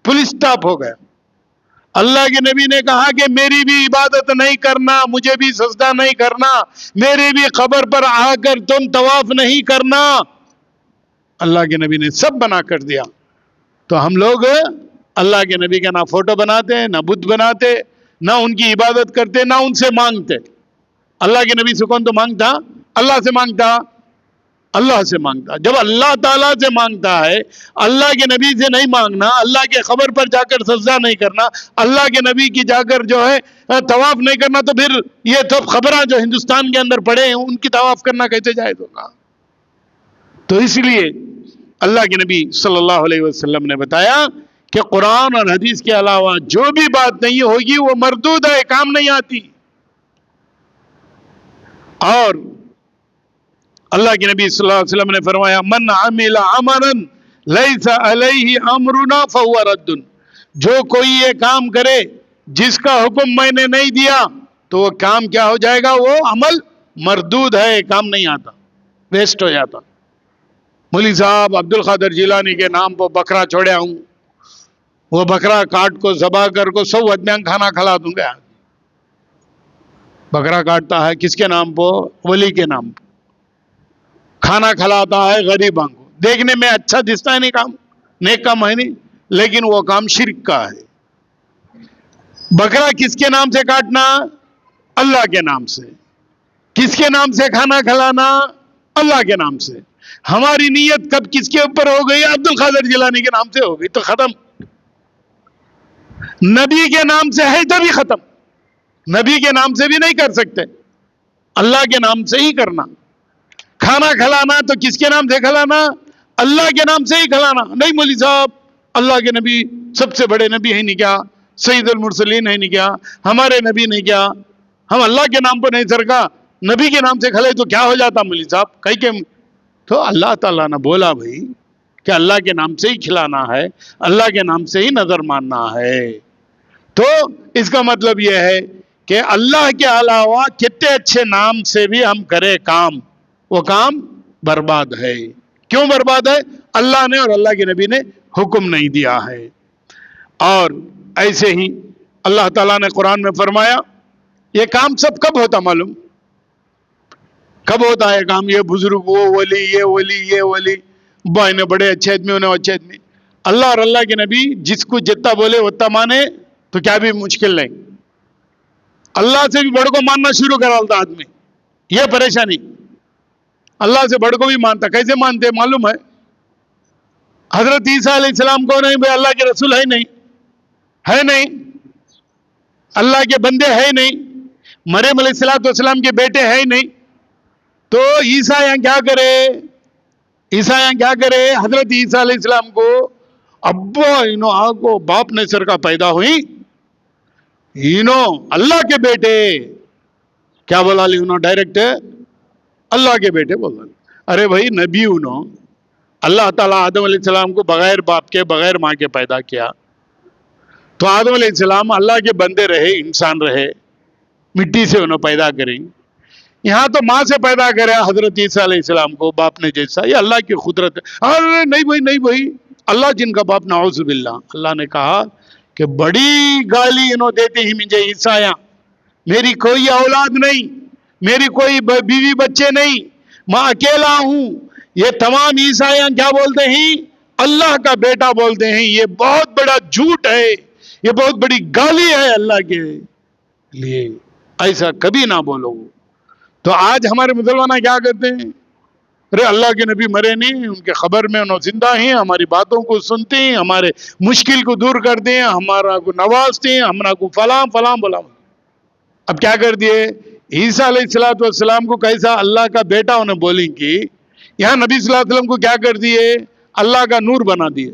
فل سٹاپ ہو گیا. اللہ کے نبی نے کہا کہ میری بھی عبادت نہیں کرنا، مجھے بھی سجدہ نہیں کرنا، میری بھی قبر پر آ کر تم طواف نہیں کرنا. اللہ کے نبی نے سب بنا کر دیا. تو ہم لوگ اللہ کے نبی کا نہ فوٹو بناتے، نہ بت بناتے، نہ ان کی عبادت کرتے، نہ ان سے مانگتے. اللہ کے نبی سے کون تو مانگتا؟ اللہ سے مانگتا، اللہ سے مانگتا. جب اللہ تعالیٰ سے مانگتا ہے، اللہ کے نبی سے نہیں مانگنا، اللہ کے قبر پر جا کر سجدہ نہیں کرنا، اللہ کے نبی کی جا کر جو ہے طواف نہیں کرنا، تو پھر یہ تو خبراں جو ہندوستان کے اندر پڑے ہیں ان کی طواف کرنا کیسے جائز ہوگا؟ تو اس لیے اللہ کے نبی صلی اللہ علیہ وسلم نے بتایا کہ قرآن اور حدیث کے علاوہ جو بھی بات نہیں ہوگی وہ مردود ہے، کام نہیں آتی. اور اللہ کے نبی صلی اللہ علیہ وسلم نے فرمایا من عمل عملا لیس علیہ امرنا فہو رد. جو کوئی یہ کام کرے جس کا حکم میں نے نہیں دیا تو وہ کام کیا ہو جائے گا؟ وہ عمل مردود ہے، کام نہیں آتا، ویسٹ ہو جاتا. مولوی صاحب عبد القادر جیلانی کے نام پر بکرا چھوڑیا ہوں، وہ بکرا کاٹ کو ذبح کر کو 100 آدمیاں کھانا کھلا دوں گا. بکرا کاٹتا ہے کس کے نام پہ؟ ولی کے نام پہ. کھانا کھلاتا ہے غریباں کو، دیکھنے میں اچھا دستا ہے، نہیں کام نیک کام ہے نہیں، لیکن وہ کام شرک کا ہے. بکرا کس کے نام سے کاٹنا؟ اللہ کے نام سے. کس کے نام سے کھانا کھلانا؟ اللہ کے نام سے. ہماری نیت کب کس کے اوپر ہو گئی؟ عبد القادر جیلانی کے نام سے ہو گئی تو ختم. نبی کے نام سے ہے تو بھی ختم. نبی کے نام سے بھی نہیں کر سکتے، اللہ کے نام سے ہی کرنا. کھانا کھلانا تو کس کے نام سے کھلانا؟ اللہ کے نام سے ہی کھلانا. نہیں مولوی صاحب اللہ کے نبی سب سے بڑے نبی ہے نہیں کیا؟ سید المرسلین ہے نہیں کیا؟ ہمارے نبی نہیں کیا؟ ہم اللہ کے نام پر نہیں سرکا، نبی کے نام سے کھلے تو کیا ہو جاتا مولوی صاحب؟ کہیں کہ تو اللہ تعالیٰ نے بولا بھائی کہ اللہ کے نام سے ہی کھلانا ہے، اللہ کے نام سے ہی نظر ماننا ہے. تو اس کا مطلب یہ ہے کہ اللہ کے علاوہ کتنے اچھے نام سے بھی ہم کرے کام، وہ کام برباد ہے. کیوں برباد ہے؟ اللہ نے اور اللہ کے نبی نے حکم نہیں دیا ہے. اور ایسے ہی اللہ تعالیٰ نے قرآن میں فرمایا یہ کام سب کب ہوتا معلوم؟ کب ہوتا ہے کام؟ یہ بزرگ، وہ ولی، یہ ولی، یہ ولی، بھائی نے بڑے اچھے آدمی، انہیں اچھے آدمی. اللہ اور اللہ کے نبی جس کو جتنا بولے اتنا مانے تو کیا بھی مشکل نہیں. اللہ سے بھی بڑھ کو ماننا شروع کر ڈالتا آدمی، یہ پریشانی. اللہ سے بڑھ کو بھی مانتا. کیسے مانتے معلوم ہے؟ حضرت عیسیٰ علیہ السلام کو نہیں بھائی اللہ کے رسول ہے نہیں، ہے نہیں، اللہ کے بندے ہے نہیں، مریم علیہ السلام کے بیٹے ہے نہیں. تو عیسیٰ یہاں کیا کرے؟ عیسیٰ یہاں کیا کرے؟ حضرت عیسیٰ علیہ السلام کو ابا کو باپ نے سر کا پیدا ہوئی، اللہ کے بیٹے کیا بولا لی ڈائریکٹ اللہ کے بیٹے بولا. ارے بھائی نبی اللہ تعالیٰ آدم علیہ السلام کو بغیر باپ کے بغیر ماں کے پیدا کیا، تو آدم علیہ السلام اللہ کے بندے رہے، انسان رہے، مٹی سے انہوں پیدا کریں. یہاں تو ماں سے پیدا کرے حضرت عیسیٰ علیہ السلام کو باپ نے جیسا، یہ اللہ کی قدرت ہے۔ ارے نہیں بھائی اللہ جن کا باپ، نعوذ باللہ، اللہ نے کہا کہ بڑی گالی انہوں دیتے ہی مجھے عیسائیاں، میری کوئی اولاد نہیں، میری کوئی بیوی بچے نہیں، میں اکیلا ہوں۔ یہ تمام عیسائیاں کیا بولتے ہیں؟ اللہ کا بیٹا بولتے ہیں۔ یہ بہت بڑا جھوٹ ہے، یہ بہت بڑی گالی ہے اللہ کے لیے، ایسا کبھی نہ بولو۔ تو آج ہمارے مسلمان کیا کرتے ہیں؟ ارے اللہ کے نبی مرے نہیں، ان کے خبر میں انہوں زندہ ہیں، ہماری باتوں کو سنتے ہیں، ہمارے مشکل کو دور کرتے ہیں، ہمارا کو نوازتے ہیں، ہمارا کو فلاں فلاں بولا۔ اب کیا کر دیے؟ عیسیٰ علیہ السلام کو کیسا اللہ کا بیٹا انہیں بولیں گی، یہاں نبی صلی اللہ علیہ وسلم کو کیا کر دیے؟ اللہ کا نور بنا دیے۔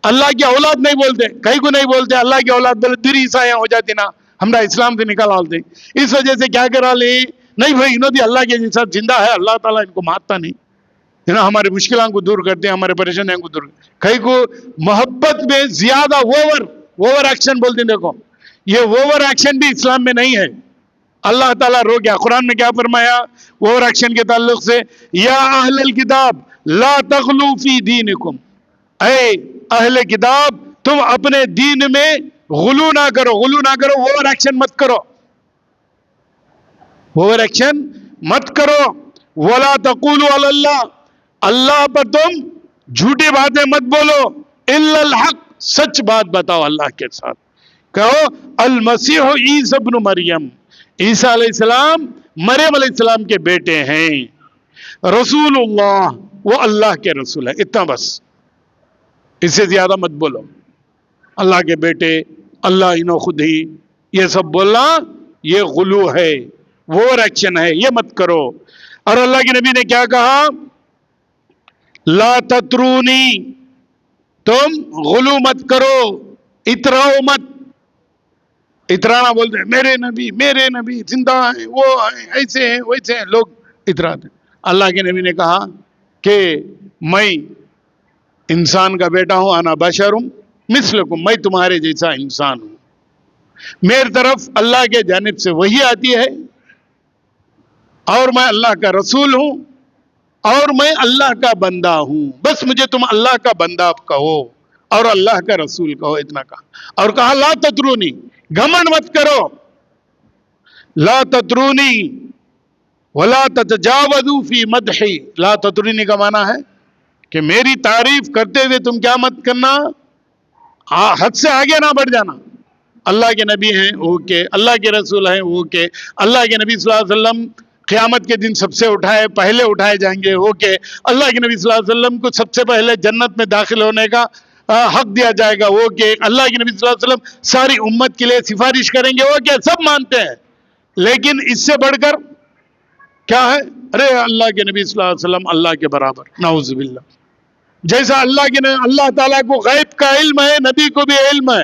اللہ کی اولاد نہیں بولتے، کہیں کو نہیں بولتے اللہ کی اولاد، بولے دیر عیسائیاں ہو جاتی نا، ہمارا اسلام سے نکال آتے۔ اس وجہ سے کیا کرا لی؟ نہیں بھائی انہوں بھی اللہ کے ساتھ زندہ ہے، اللہ تعالیٰ ان کو مارتا نہیں، ہمارے مشکلوں کو دور کرتے ہیں، ہمارے پریشانیوں کو دور کرتے ہیں۔ کہیں کو محبت میں زیادہ اوور ایکشن بولتے ہیں۔ دیکھو یہ اوور ایکشن بھی اسلام میں نہیں ہے، اللہ تعالیٰ رو گیا۔ قرآن میں کیا فرمایا اوور ایکشن کے تعلق سے؟ یا اہل الکتاب لا تغلو فی دینکم، اے اہل کتاب تم اپنے دین میں غلو نہ کرو، اوور ایکشن مت کرو، اوور ایکشن مت کرو۔ ولا تقولوا علی اللہ، اللہ پر تم جھوٹی باتیں مت بولو، الا الحق، سچ بات بتاؤ اللہ کے ساتھ۔ کہو المسیح عیسی ابن مریم، عیسیٰ علیہ السلام مریم علیہ السلام کے بیٹے ہیں، رسول اللہ، وہ اللہ کے رسول ہے، اتنا بس، اس سے زیادہ مت بولو۔ اللہ کے بیٹے، اللہ انہوں خود ہی، یہ سب بولنا یہ غلو ہے، اوور ایکشن ہے، یہ مت کرو۔ اور اللہ کے نبی نے کیا کہا؟ لا تطرونی، تم غلو مت کرو، اتراؤ مت۔ اترانا بولتے ہیں میرے نبی زندہ ہیں، وہ ہیں، ایسے ہیں ویسے ہیں، لوگ اتراتے ہیں۔ اللہ کے نبی نے کہا کہ میں انسان کا بیٹا ہوں، انا بشرم مثلکم، میں تمہارے جیسا انسان ہوں، میری طرف اللہ کے جانب سے وحی آتی ہے، اور میں اللہ کا رسول ہوں، اور میں اللہ کا بندہ ہوں، بس مجھے تم اللہ کا بندہ کہو اور اللہ کا رسول کہو، اتنا کہا۔ اور کہا لا تطرونی، گھمنڈ مت کرو، لا تطرونی ولا تتجاوزوا فی مدحی، لا تطرونی کا معنی ہے کہ میری تعریف کرتے ہوئے تم کیا مت کرنا، حد سے آگے نہ بڑھ جانا۔ اللہ کے نبی ہیں اوکے، اللہ کے رسول ہیں اوکے، اللہ کے نبی صلی اللہ علیہ وسلم قیامت کے دن سب سے پہلے اٹھائے جائیں گے اوکے، اللہ کے نبی صلی اللہ علیہ وسلم کو سب سے پہلے جنت میں داخل ہونے کا حق دیا جائے گا اوکے، اللہ کے نبی صلی اللہ علیہ وسلم ساری امت کے لیے سفارش کریں گے اوکے، سب مانتے ہیں۔ لیکن اس سے بڑھ کر کیا ہے؟ ارے اللہ کے نبی صلی اللہ علیہ وسلم اللہ کے برابر، نعوذ باللہ۔ جیسا اللہ تعالیٰ کو غیب کا علم ہے، نبی کو بھی علم ہے۔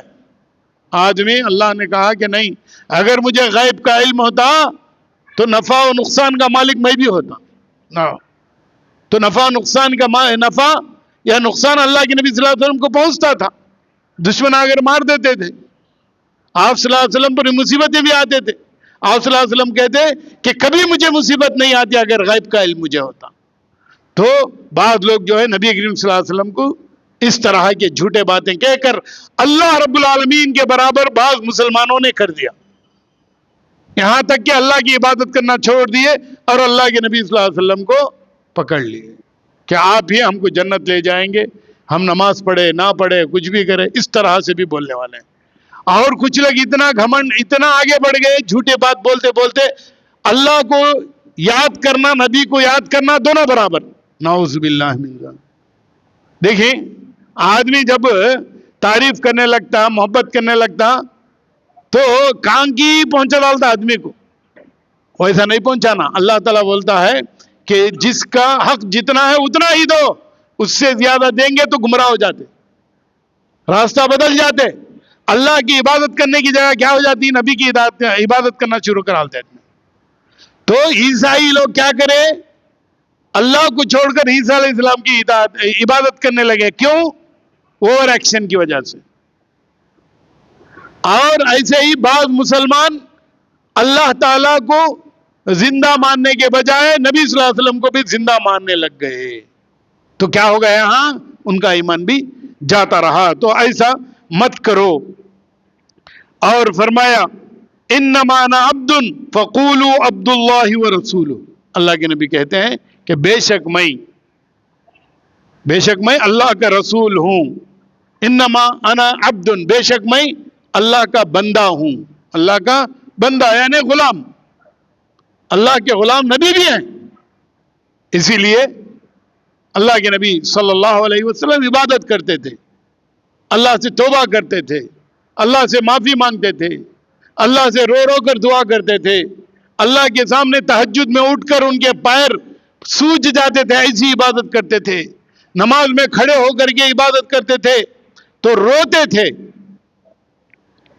آدمی اللہ نے کہا کہ نہیں، اگر مجھے غیب کا علم ہوتا تو نفع و نقصان کا مالک میں بھی ہوتا، تو نفع و نقصان کا نفع یا نقصان اللہ کے نبی صلی اللہ علیہ وسلم کو پہنچتا تھا۔ دشمن اگر مار دیتے تھے، آپ صلی اللہ علیہ وسلم پر مصیبتیں بھی آتے تھے، آپ صلی اللہ علیہ وسلم کہتے کہ کبھی مجھے مصیبت نہیں آتی اگر غیب کا علم مجھے ہوتا۔ تو بعض لوگ جو ہے نبی کریم صلی اللہ علیہ وسلم کو اس طرح کے جھوٹے باتیں کہہ کر اللہ رب العالمین کے برابر بعض مسلمانوں نے کر دیا، یہاں تک کہ اللہ کی عبادت کرنا چھوڑ دیے اور اللہ کے نبی صلی اللہ علیہ وسلم کو پکڑ لیے کہ آپ ہی ہم کو جنت لے جائیں گے، ہم نماز پڑھے نہ پڑھے کچھ بھی کرے، اس طرح سے بھی بولنے والے ہیں۔ اور کچھ لوگ اتنا گھمنڈ، اتنا آگے بڑھ گئے، جھوٹے بات بولتے بولتے اللہ کو یاد کرنا، نبی کو یاد کرنا دونوں برابر، نعوذ باللہ من ذلک۔ دیکھیں آدمی جب تعریف کرنے لگتا، محبت کرنے لگتا تو کان کی پہنچا ڈالتا آدمی کو، ویسا نہیں پہنچانا۔ اللہ تعالیٰ بولتا ہے کہ جس کا حق جتنا ہے اتنا ہی دو، اس سے زیادہ دیں گے تو گمراہ ہو جاتے، راستہ بدل جاتے، اللہ کی عبادت کرنے کی جگہ کیا ہو جاتی، نبی کی عبادت کرنا شروع کرا دیتے ہیں۔ تو عیسائی لوگ کیا کرے، اللہ کو چھوڑ کر عیسیٰ علیہ السلام کی عبادت کرنے لگے، کیوں؟ اوور ایکشن کی وجہ سے۔ اور ایسے ہی بعض مسلمان اللہ تعالیٰ کو زندہ ماننے کے بجائے نبی صلی اللہ علیہ وسلم کو بھی زندہ ماننے لگ گئے، تو کیا ہو گیا؟ ہاں، ان کا ایمان بھی جاتا رہا۔ تو ایسا مت کرو۔ اور فرمایا انما انا عبد فقولوا عبد اللہ ورسولہ، اللہ کے نبی کہتے ہیں کہ بے شک میں اللہ کا رسول ہوں۔ انما انا عبد، بے شک میں اللہ کا بندہ ہوں۔ اللہ کا بندہ یعنی غلام، اللہ کے غلام نبی بھی ہیں۔ اسی لیے اللہ کے نبی صلی اللہ علیہ وسلم عبادت کرتے تھے، اللہ سے توبہ کرتے تھے، اللہ سے معافی مانگتے تھے، اللہ سے رو رو کر دعا کرتے تھے، اللہ کے سامنے تہجد میں اٹھ کر ان کے پیر سوج جاتے تھے، ایسی عبادت کرتے تھے۔ نماز میں کھڑے ہو کر کے عبادت کرتے تھے تو روتے تھے،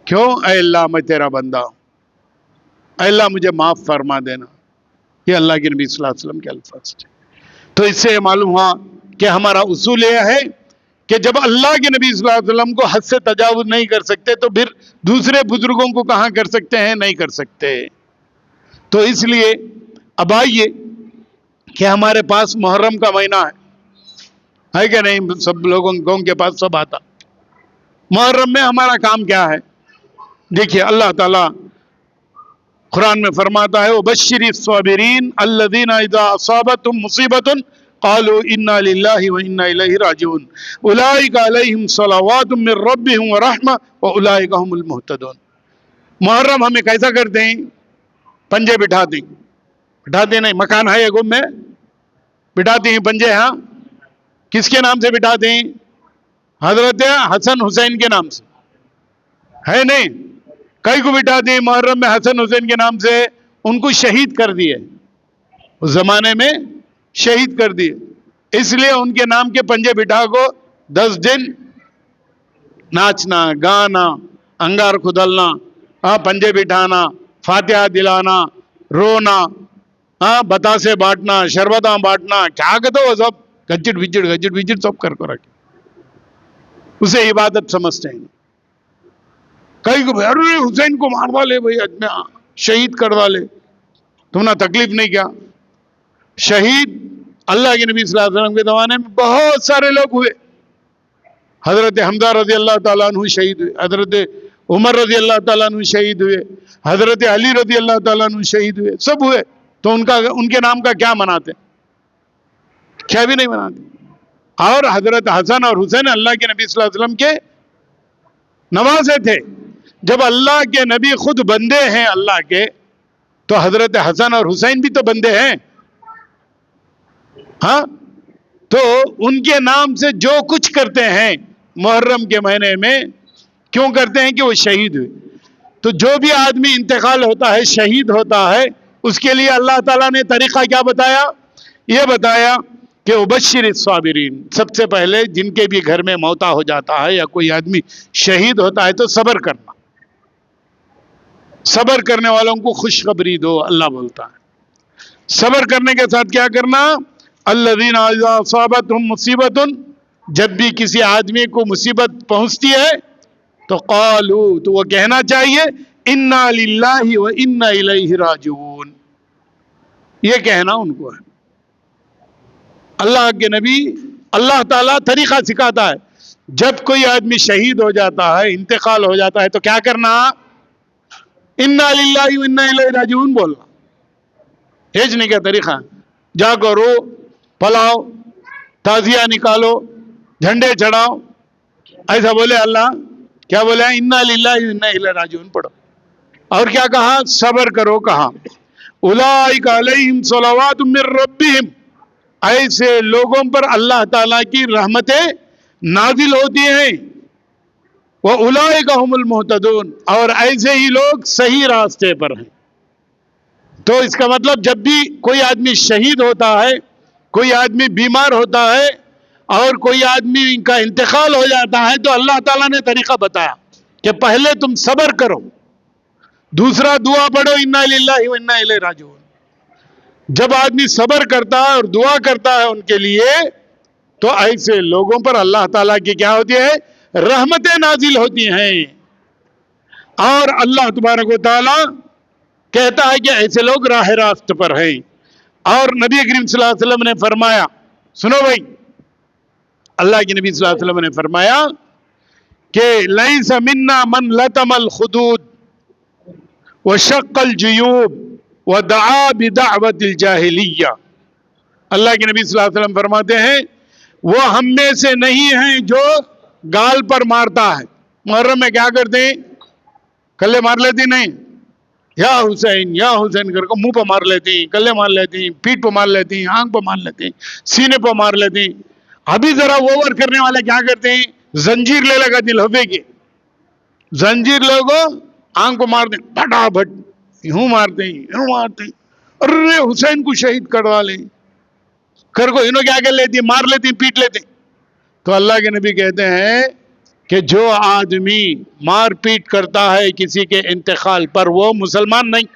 کیوں؟ اے اللہ میں تیرا بندہ ہوں، اے اللہ مجھے معاف فرما دینا۔ یہ اللہ کے نبی صلی اللہ علیہ وسلم کے الفاظ تھے۔ تو اس سے معلوم ہوا کہ ہمارا اصول یہ ہے کہ جب اللہ کے نبی صلی اللہ علیہ وسلم کو حد سے تجاوز نہیں کر سکتے تو پھر دوسرے بزرگوں کو کہاں کر سکتے ہیں؟ نہیں کر سکتے۔ تو اس لیے اب آئیے کہ ہمارے پاس محرم کا مہینہ ہے کہ نہیں؟ سب لوگوں کے پاس سب آتا۔ محرم میں ہمارا کام کیا ہے؟ دیکھیے اللہ تعالیٰ قرآن میں فرماتا ہے وَبَشِّرِ الصَّابِرِينَ الَّذِينَ إِذَا أَصَابَتْهُمْ مُصِيبَةٌ قَالُوا إِنَّا لِلَّهِ وَإِنَّا إِلَيْهِ رَاجِعُونَ أُولَٰئِكَ عَلَيْهِمْ صَلَوَاتٌ مِّن رَّبِّهِمْ وَرَحْمَةٌ وَأُولَٰئِكَ هُمُ الْمُهْتَدُونَ۔ محرم ہمیں کیسا کرتے ہیں؟ پنجے بٹھاتے نہیں، مکان ہے ایک میں بٹھاتے ہیں پنجے، ہاں کس کے نام سے بٹھاتے ہیں؟ حضرت حسن حسین کے نام سے، ہے نہیں؟ کئی کو بٹھاتے ہیں محرم میں حسن حسین کے نام سے، ان کو شہید کر دیے، اس زمانے میں شہید کر دیے، اس لیے ان کے نام کے پنجے بٹھا کو 10 دن ناچنا گانا، انگار کھدلنا، پنجے بٹھانا، فاتحہ دلانا، رونا، بتاسے بانٹنا، شربتاں بانٹنا، کیا کہتے وہ سب گجٹ بجٹ سب کر رکھے، اسے عبادت سمجھتے ہیں۔ کئی کو ارے حسین کو مار ڈالے بھائی، شہید کر ڈالے، تم نے تکلیف نہیں کیا؟ شہید اللہ کے نبی صلی اللہ علیہ وسلم کے زمانے میں بہت سارے لوگ ہوئے۔ حضرت حمزہ رضی اللہ تعالیٰ عنہ شہید ہوئے، حضرت عمر رضی اللہ تعالیٰ عنہ شہید ہوئے، حضرت علی رضی اللہ تعالیٰ عنہ شہید ہوئے، سب ہوئے۔ تو ان کے نام کا کیا مناتے؟ کیا بھی نہیں مناتے۔ اور حضرت حسن اور حسین اللہ کے نبی صلی اللہ علیہ وسلم کے نوازے تھے۔ جب اللہ کے نبی خود بندے ہیں اللہ کے، تو حضرت حسن اور حسین بھی تو بندے ہیں، ہاں؟ تو ان کے نام سے جو کچھ کرتے ہیں محرم کے مہینے میں، کیوں کرتے ہیں؟ کہ وہ شہید ہوئے۔ تو جو بھی آدمی انتقال ہوتا ہے، شہید ہوتا ہے، اس کے لیے اللہ تعالیٰ نے طریقہ کیا بتایا؟ یہ بتایا کہ وبشر الصابرین، سب سے پہلے جن کے بھی گھر میں موتا ہو جاتا ہے یا کوئی آدمی شہید ہوتا ہے تو صبر کرنا، صبر کرنے والوں کو خوشخبری دو، اللہ بولتا ہے۔ صبر کرنے کے ساتھ کیا کرنا؟ الذین اذا اصابتہم مصیبت، جب بھی کسی آدمی کو مصیبت پہنچتی ہے تو قالوا، تو وہ کہنا چاہیے انا للہ و انا الیہ راجعون، یہ کہنا ان کو ہے۔ اللہ کے نبی، اللہ تعالیٰ طریقہ سکھاتا ہے، جب کوئی آدمی شہید ہو جاتا ہے، انتقال ہو جاتا ہے تو کیا کرنا؟ انا للہ و انا الیہ راجعون بولنا، بھیجنے کا طریقہ۔ جا کر رو، پلاؤ، تازیہ نکالو، جھنڈے چڑھاؤ، ایسا بولے اللہ، کیا بولے؟ انا للہ و انا الیہ راجعون پڑھو۔ اور کیا کہا؟ صبر کرو کہا۔ اولئک علیہم صلوات من ربہم، ایسے لوگوں پر اللہ تعالیٰ کی رحمتیں نازل ہوتی ہیں۔ وَأُولَئِكَ هُمُ الْمُهْتَدُونَ، اور ایسے ہی لوگ صحیح راستے پر ہیں۔ تو اس کا مطلب جب بھی کوئی آدمی شہید ہوتا ہے، کوئی آدمی بیمار ہوتا ہے اور کوئی آدمی کا انتقال ہو جاتا ہے تو اللہ تعالیٰ نے طریقہ بتایا کہ پہلے تم صبر کرو، دوسرا دعا پڑھو انا للہ و انا الیہ راجعون۔ جب آدمی صبر کرتا ہے اور دعا کرتا ہے ان کے لیے تو ایسے لوگوں پر اللہ تعالیٰ کی کیا ہوتی ہے؟ رحمتیں نازل ہوتی ہیں۔ اور اللہ تبارک و تعالیٰ کہتا ہے کہ ایسے لوگ راہ راست پر ہیں. اور نبی کریم صلی اللہ علیہ وسلم نے فرمایا، سنو بھائی، اللہ کے نبی صلی اللہ علیہ وسلم نے فرمایا کہ لیس منا من لطم الخدود وشق الجیوب ودعا بدعوت الجاہلیہ. اللہ کے نبی صلی اللہ علیہ وسلم فرماتے ہیں وہ ہم میں سے نہیں ہیں جو گال پر مارتا ہے. محرم میں کیا کرتے ہیں؟ کلے مار لیتے نہیں، یا حسین کر کے منہ پہ مار لیتے ہیں، کلے مار لیتے ہیں، پیٹ پہ مار لیتے ہیں، آنکھ پہ مار لیتے ہیں، سینے پہ مار لیتے ہیں. ابھی ذرا اوور کرنے والے کیا کرتے ہیں؟ زنجیر لے لگاتے ہیں لوہے کی، زنجیر لوگو آنکھ پہ مار دیں، پھٹافٹ یوں مارتے ہیں، یوں مارتے ہیں. ارے حسین کو شہید کروا لیں کر کو، انہوں کیا کر لیتی ہیں؟ مار لیتی ہیں، پیٹ لیتے ہیں. تو اللہ کے نبی کہتے ہیں کہ جو آدمی مار پیٹ کرتا ہے کسی کے انتقال پر وہ مسلمان نہیں.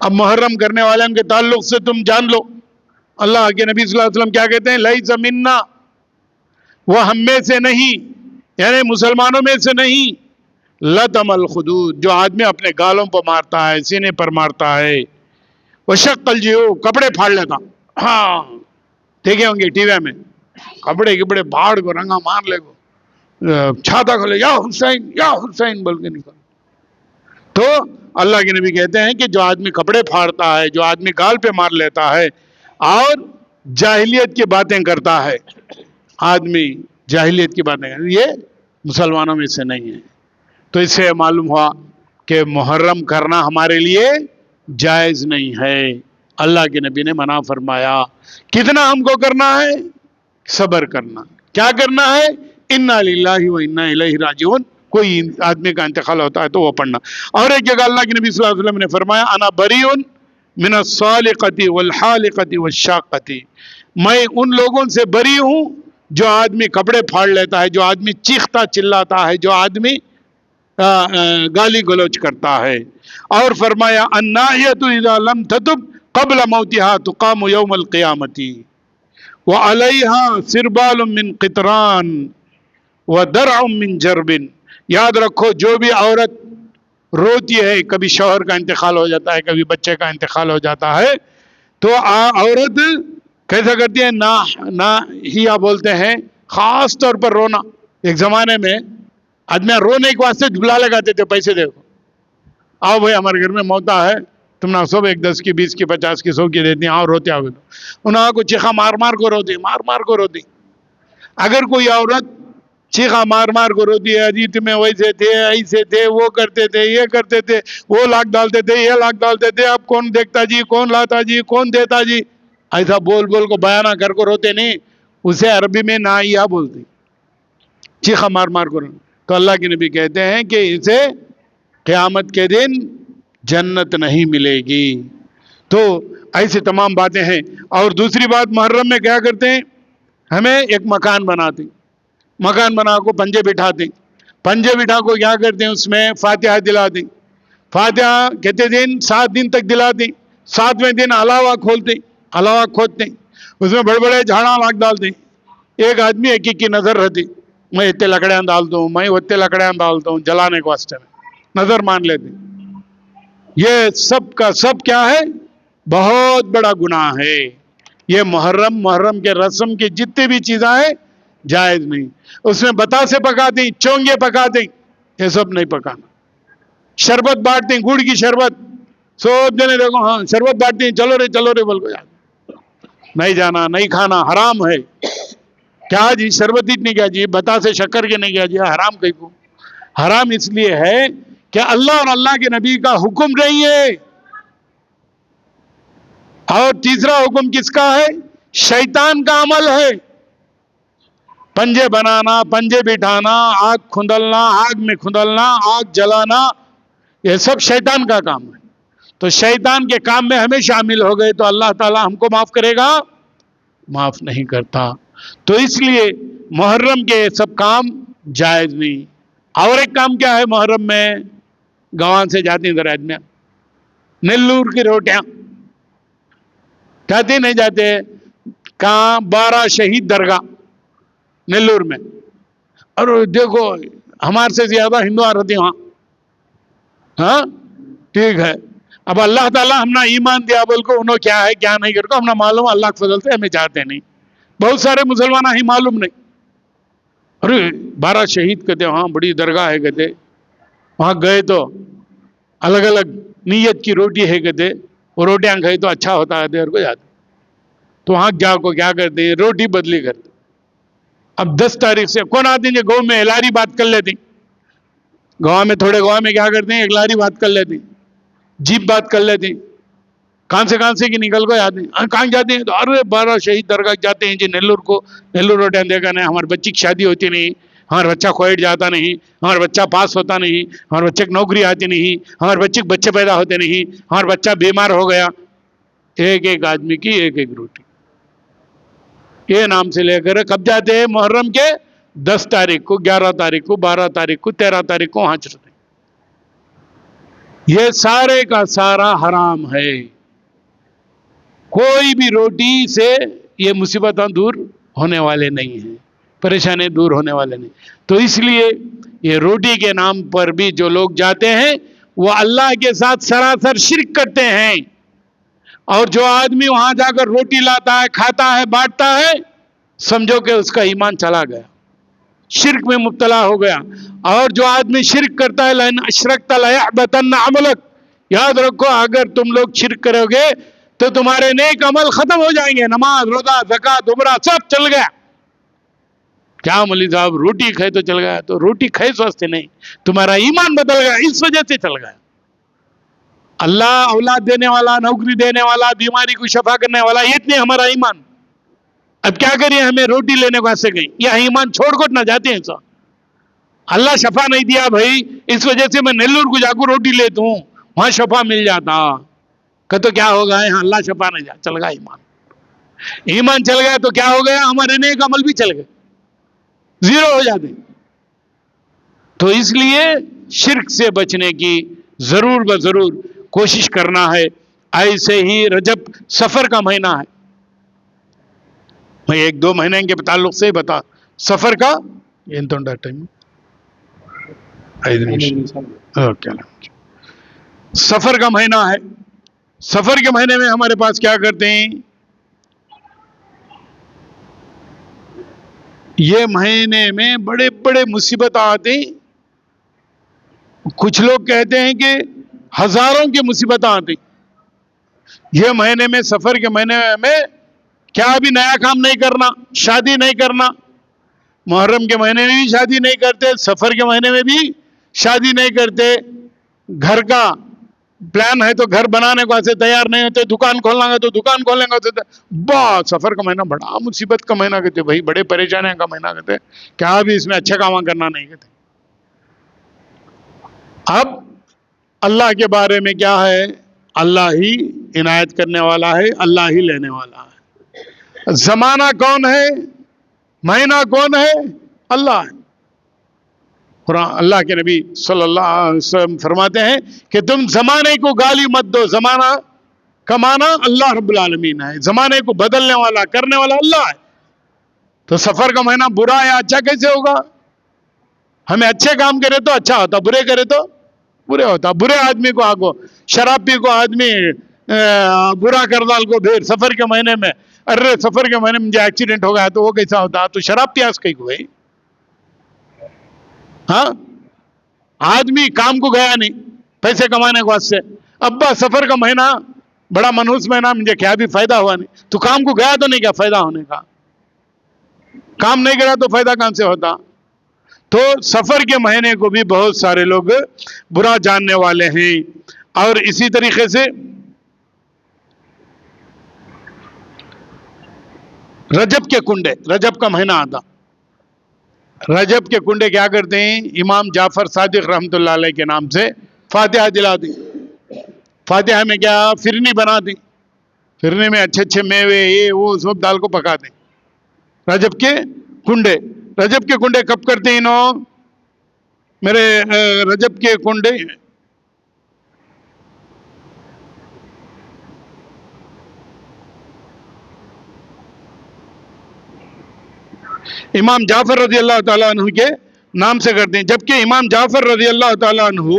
اب محرم کرنے والے ان کے تعلق سے تم جان لو، اللہ کے نبی صلی اللہ علیہ وسلم کیا کہتے ہیں؟ لیس منا، وہ ہم میں سے نہیں، یعنی مسلمانوں میں سے نہیں. لطم الخدود، جو آدمی اپنے گالوں پر مارتا ہے، سینے پر مارتا ہے. وشق الجیوب، کپڑے پھاڑ لیتا. ہاں دیکھے ہوں گے ٹی وی میں، کپڑے کپڑے پھاڑ کو رنگا مار لے گو، چھاتا کھولے یا حسین بول کے نکل. تو اللہ کے نبی کہتے ہیں کہ جو آدمی کپڑے پھاڑتا ہے، جو آدمی گال پہ مار لیتا ہے اور جاہلیت کی باتیں کرتا ہے، آدمی جاہلیت کی باتیں کرتا ہے، یہ مسلمانوں میں سے نہیں ہے. تو اس سے معلوم ہوا کہ محرم کرنا ہمارے لیے جائز نہیں ہے. اللہ کے نبی نے منع فرمایا. کتنا ہم کو کرنا ہے؟ صبر کرنا. کیا کرنا ہے؟ انا للہ و انا الیہ راجعون. کوئی آدمی کا انتقال ہوتا ہے تو وہ پڑھنا. اور ایک جگہ اللہ کے نبی صلی اللہ علیہ وسلم نے فرمایا انا بریء من الصالقۃ والحالقۃ والشاقۃ. میں ان لوگوں سے بری ہوں جو آدمی کپڑے پھاڑ لیتا ہے، جو آدمی چیختا چلاتا ہے، جو آدمی گالی گلوچ کرتا ہے. اور فرمایا الناحیۃ اذا لم تتب قبل موتها تقام یوم القیامۃ وعلیہا سربال من قطران ودرع من جرب. یاد رکھو جو بھی عورت روتی ہے، کبھی شوہر کا انتقال ہو جاتا ہے، کبھی بچے کا انتقال ہو جاتا ہے، تو عورت کیسا کرتی ہے؟ ناحیہ بولتے ہیں، خاص طور پر رونا. ایک زمانے میں آدمی رونے کے واسطے بلا لگاتے تھے، پیسے دیکھو، آؤ بھائی ہمارے گھر میں موتا ہے، تم نہ سو ایک 10 کی 20 کی 50 کی 100 کی دیتی ہیں، آؤ روتے آؤ. انہوں کو چیخا مار مار کو روتی، مار مار کو روتی. اگر کوئی عورت چیخا مار مار کو روتی ہے، اجیت میں ویسے تھے، ایسے تھے، وہ کرتے تھے، یہ کرتے تھے، وہ لاکھ ڈالتے تھے، یہ لاکھ ڈالتے تھے، اب کون دیکھتا جی، کون لاتا جی، کون دیتا جی، ایسا بول بول کو بیانہ کر کو روتے نہیں، اسے عربی میں نائیہ بولتے، چیخا مار مار کو. تو اللہ کے نبی کہتے ہیں کہ اسے قیامت کے دن جنت نہیں ملے گی. تو ایسی تمام باتیں ہیں. اور دوسری بات، محرم میں کیا کرتے ہیں؟ ہمیں ایک مکان بناتے، مکان بنا کو پنجے بٹھاتے، پنجے بٹھا کو کیا کرتے ہیں؟ اس میں فاتحہ دلاتے. فاتحہ کہتے دن 7 دن تک دلاتے. 7ویں دن علاوہ کھولتے، علاوہ کھودتے، اس میں بڑے بڑے جھاڑا لاکھ ڈالتے. ایک آدمی ایک کی نظر رہتی، میں اتنے لکڑیاں ڈالتا ہوں، میں اتنے لکڑیاں ڈالتا ہوں، جلانے کے واسطے میں نظر مان لیتے. یہ سب کا سب کیا ہے؟ بہت بڑا گناہ ہے. یہ محرم کے رسم کی جتنے بھی چیزیں ہیں جائز نہیں. اس میں بتاسے پکاتے، چونگے پکاتے، یہ سب نہیں پکانا. شربت بانٹتے ہیں، گڑ کی شربت، سب جنے دیکھو ہاں شربت بانٹتے ہیں، چلو رے بول کو نہیں جانا، نہیں کھانا، حرام ہے. کیا جی شربت اتنی کیا جی، بتاسے شکر کے نہیں کیا جی، حرام کہیں کو. حرام اس لیے ہے کہ اللہ اور اللہ کے نبی کا حکم نہیں ہے. اور تیسرا حکم کس کا ہے؟ شیطان کا عمل ہے. پنجے بنانا، پنجے بٹھانا، آگ کھندلنا، آگ میں کھندلنا، آگ جلانا، یہ سب شیطان کا کام ہے. تو شیطان کے کام میں ہمیں شامل ہو گئے تو اللہ تعالی ہم کو معاف کرے گا؟ معاف نہیں کرتا. تو اس لیے محرم کے سب کام جائز نہیں. اور ایک کام کیا ہے محرم میں؟ گوان سے جاتی ہیں ذرا آدمی، نلور کی روٹیاں کہتے نہیں جاتے کہاں؟ 12 شہید درگاہ نلور میں. اور دیکھو ہمارے سے زیادہ ہندو آ رہتے وہاں. ہاں ٹھیک ہے. اب اللہ تعالیٰ ہم نے ایمان دیا بول کو انہوں کیا ہے کیا نہیں کرتا ہم نے معلوم اللہ کے فضل سے ہمیں چاہتے نہیں. بہت سارے مسلمان ہی معلوم نہیں. ارے 12 شہید کہتے وہاں بڑی درگاہ ہے کہتے وہاں گئے تو الگ الگ نیت کی روٹی ہے کہتے وہ روٹیاں کھائے تو اچھا ہوتا ہے اور کو جاتے تو وہاں جا کو کیا کرتے ہیں روٹی بدلی کرتے. اب 10 تاریخ سے کون آتے ہیں گاؤں میں الاری بات کر لیتے گاؤں میں تھوڑے گاؤں میں کیا کرتے ہیں الاری بات کر لیتے جیپ بات کر لیتے کہاں سے کی نکل کو جاتے ہیں کہاں جاتے ہیں تو ارے 12 شہید درگاہ جاتے ہیں جی نیلور کو نیلور روٹیاں دیکھا نہیں ہمارے بچی کی شادی ہوتی نہیں ہمارا بچہ کوئٹ جاتا نہیں ہمارا بچہ پاس ہوتا نہیں ہمارے بچے کی نوکری آتی نہیں ہمارے بچے کے بچے پیدا ہوتے نہیں ہمارا بچہ بیمار ہو گیا. ایک ایک آدمی کی ایک ایک روٹی یہ نام سے لے کر کب جاتے ہیں محرم کے 10 تاریخ کو 11 تاریخ کو 12 تاریخ کو 13 تاریخ کو وہاں چلتے ہیں. یہ سارے کا سارا حرام ہے. کوئی بھی روٹی سے یہ مصیبتیں دور ہونے والے نہیں ہیں پریشانی دور ہونے والے نہیں. تو اس لیے یہ روٹی کے نام پر بھی جو لوگ جاتے ہیں وہ اللہ کے ساتھ سراسر شرک کرتے ہیں. اور جو آدمی وہاں جا کر روٹی لاتا ہے کھاتا ہے بانٹتا ہے سمجھو کہ اس کا ایمان چلا گیا شرک میں مبتلا ہو گیا. اور جو آدمی شرک کرتا ہے لئن اشرکت لیحبطن عملک یاد رکھو اگر تم لوگ شرک کرو گے تو تمہارے نیک عمل ختم ہو جائیں گے. نماز روزہ زکات عمرہ سب چل گیا. کیا مولوی صاحب روٹی کھائے تو چل گیا تو روٹی کھائے سوچتے نہیں تمہارا ایمان بدل گیا اس وجہ سے چل گیا. اللہ اولاد دینے والا نوکری دینے والا بیماری کو شفا کرنے والا یہ اتنے ہمارا ایمان. اب کیا کریے ہمیں روٹی لینے کو ایسے گئی یا ایمان چھوڑ کر نہ جاتے ہیں سب اللہ شفا نہیں دیا بھائی اس وجہ سے میں نیلور کو جا کر روٹی لیتا ہوں وہاں شفا مل جاتا کہ تو کیا ہوگا یہاں اللہ شفا نہیں جا چل گیا ایمان چل گیا تو کیا ہو گیا ہمارے نیک عمل بھی چل گئے زیرو ہو جاتے. تو اس لیے شرک سے بچنے کی ضرور بضرور کوشش کرنا ہے. ایسے ہی رجب سفر کا مہینہ ہے میں 1-2 مہینے کے تعلق سے بتا سفر کا سفر کا مہینہ ہے. سفر کے مہینے میں ہمارے پاس کیا کرتے ہیں یہ مہینے میں بڑے بڑے مصیبت آتے ہیں. کچھ لوگ کہتے ہیں کہ ہزاروں کی مصیبت آتی. یہ مہینے میں سفر کے مہینے میں کیا بھی نیا کام نہیں کرنا شادی نہیں کرنا محرم کے مہینے میں بھی شادی نہیں کرتے سفر کے مہینے میں بھی شادی نہیں کرتے. گھر کا پلان ہے تو گھر بنانے کو ایسے تیار نہیں ہوتے دکان کھولنا ہے تو دکان کھولنے کا بہت سفر کا مہینہ بڑا مصیبت کا مہینہ کہتے بھائی بڑے پریشانی کا مہینہ کہتے کیا بھی اس میں اچھا کام کرنا نہیں کہتے. اب اللہ کے بارے میں کیا ہے اللہ ہی عنایت کرنے والا ہے اللہ ہی لینے والا ہے. زمانہ کون ہے مہینہ کون ہے اللہ ہے. قرآن اللہ کے نبی صلی اللہ علیہ وسلم فرماتے ہیں کہ تم زمانے کو گالی مت دو زمانہ کا معنی اللہ رب العالمین ہے زمانے کو بدلنے والا کرنے والا اللہ ہے. تو سفر کا مہینہ برا یا اچھا کیسے ہوگا ہمیں اچھے کام کرے تو اچھا ہوتا برے کرے تو برے ہوتا. برے آدمی کو آگو شراب پی کو آدمی برا کردال کو بھیر سفر کے مہینے میں ارے سفر کے مہینے میں مجھے ایکسیڈنٹ ہو گیا تو وہ کیسا ہوتا تو شراب پیاس کہیں کو ہاں آدمی کام کو گیا نہیں پیسے کمانے کو واسطے ابا سفر کا مہینہ بڑا منحوس مہینہ مجھے کیا بھی فائدہ ہوا نہیں تو کام کو گیا تو نہیں کیا فائدہ ہونے کا کام نہیں کرا تو فائدہ کہاں سے ہوتا. تو سفر کے مہینے کو بھی بہت سارے لوگ برا جاننے والے ہیں. اور اسی طریقے سے رجب کے کنڈے رجب کا مہینہ آتا رجب کے کنڈے کیا کرتے ہیں امام جعفر صادق رحمت اللہ علیہ کے نام سے فاتحہ دلاتی. فاتحہ میں کیا فرنی بناتی فرنی میں اچھے اچھے میوے یہ وہ سب دال کو پکاتے. رجب کے کنڈے کب کرتے ہیں انہوں میرے رجب کے کنڈے امام جعفر رضی اللہ تعالیٰ عنہ کے نام سے کرتے ہیں. جبکہ امام جعفر رضی اللہ تعالیٰ عنہ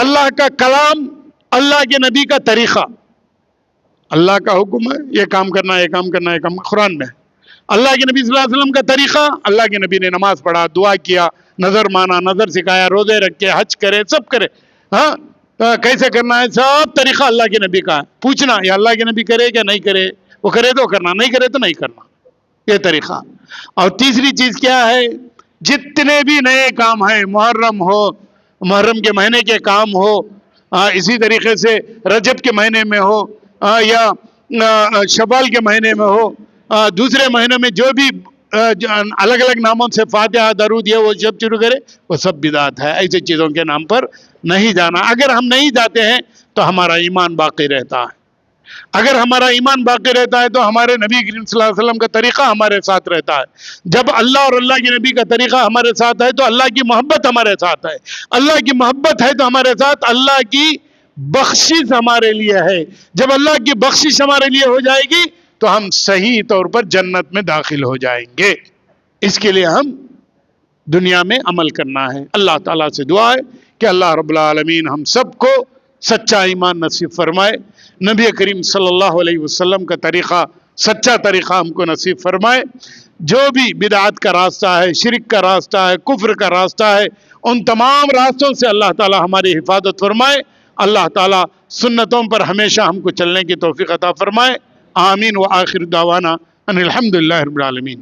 اللہ کا کلام، اللہ کے نبی کا طریقہ. اللہ کا حکم ہے یہ کام کرنا، یہ کام کرنا، یہ کام قرآن میں. اللہ کے نبی صلی اللہ علیہ وسلم کا طریقہ، اللہ کے نبی نے نماز پڑھا، دعا کیا، نظر مانا، نظر سکھایا، روزے رکھے، حج کرے، سب کرے. ہاں کیسے کرنا ہے سب طریقہ اللہ کے نبی کا ہے. پوچھنا یہ اللہ کے نبی کرے کیا نہیں کرے، وہ کرے تو کرنا، نہیں کرے تو نہیں کرنا، یہ طریقہ. اور تیسری چیز کیا ہے، جتنے بھی نئے کام ہیں، محرم ہو، محرم کے مہینے کے کام ہو، اسی طریقے سے رجب کے مہینے میں ہو، یا شوال کے مہینے میں ہو، دوسرے مہینے میں جو بھی الگ الگ ناموں سے فاتحہ درود یہ وہ جب شروع کرے وہ سب بدعت ہے. ایسے چیزوں کے نام پر نہیں جانا. اگر ہم نہیں جاتے ہیں تو ہمارا ایمان باقی رہتا ہے. اگر ہمارا ایمان باقی رہتا ہے تو ہمارے نبی کریم صلی اللہ علیہ وسلم کا طریقہ ہمارے ساتھ رہتا ہے. جب اللہ اور اللہ کے نبی کا طریقہ ہمارے ساتھ ہے تو اللہ کی محبت ہمارے ساتھ ہے. اللہ کی محبت ہے تو ہمارے ساتھ اللہ کی بخشش ہمارے لیے ہے. جب اللہ کی بخشش ہمارے لیے ہو جائے گی تو ہم صحیح طور پر جنت میں داخل ہو جائیں گے. اس کے لیے ہم دنیا میں عمل کرنا ہے. اللہ تعالیٰ سے دعا ہے کہ اللہ رب العالمین ہم سب کو سچا ایمان نصیب فرمائے، نبی کریم صلی اللہ علیہ وسلم کا طریقہ، سچا طریقہ ہم کو نصیب فرمائے. جو بھی بدعات کا راستہ ہے، شرک کا راستہ ہے، کفر کا راستہ ہے، ان تمام راستوں سے اللہ تعالیٰ ہماری حفاظت فرمائے. اللہ تعالیٰ سنتوں پر ہمیشہ ہم کو چلنے کی توفیق عطا فرمائے. آمین. و آخر دعوانا ان الحمدللہ رب العالمین.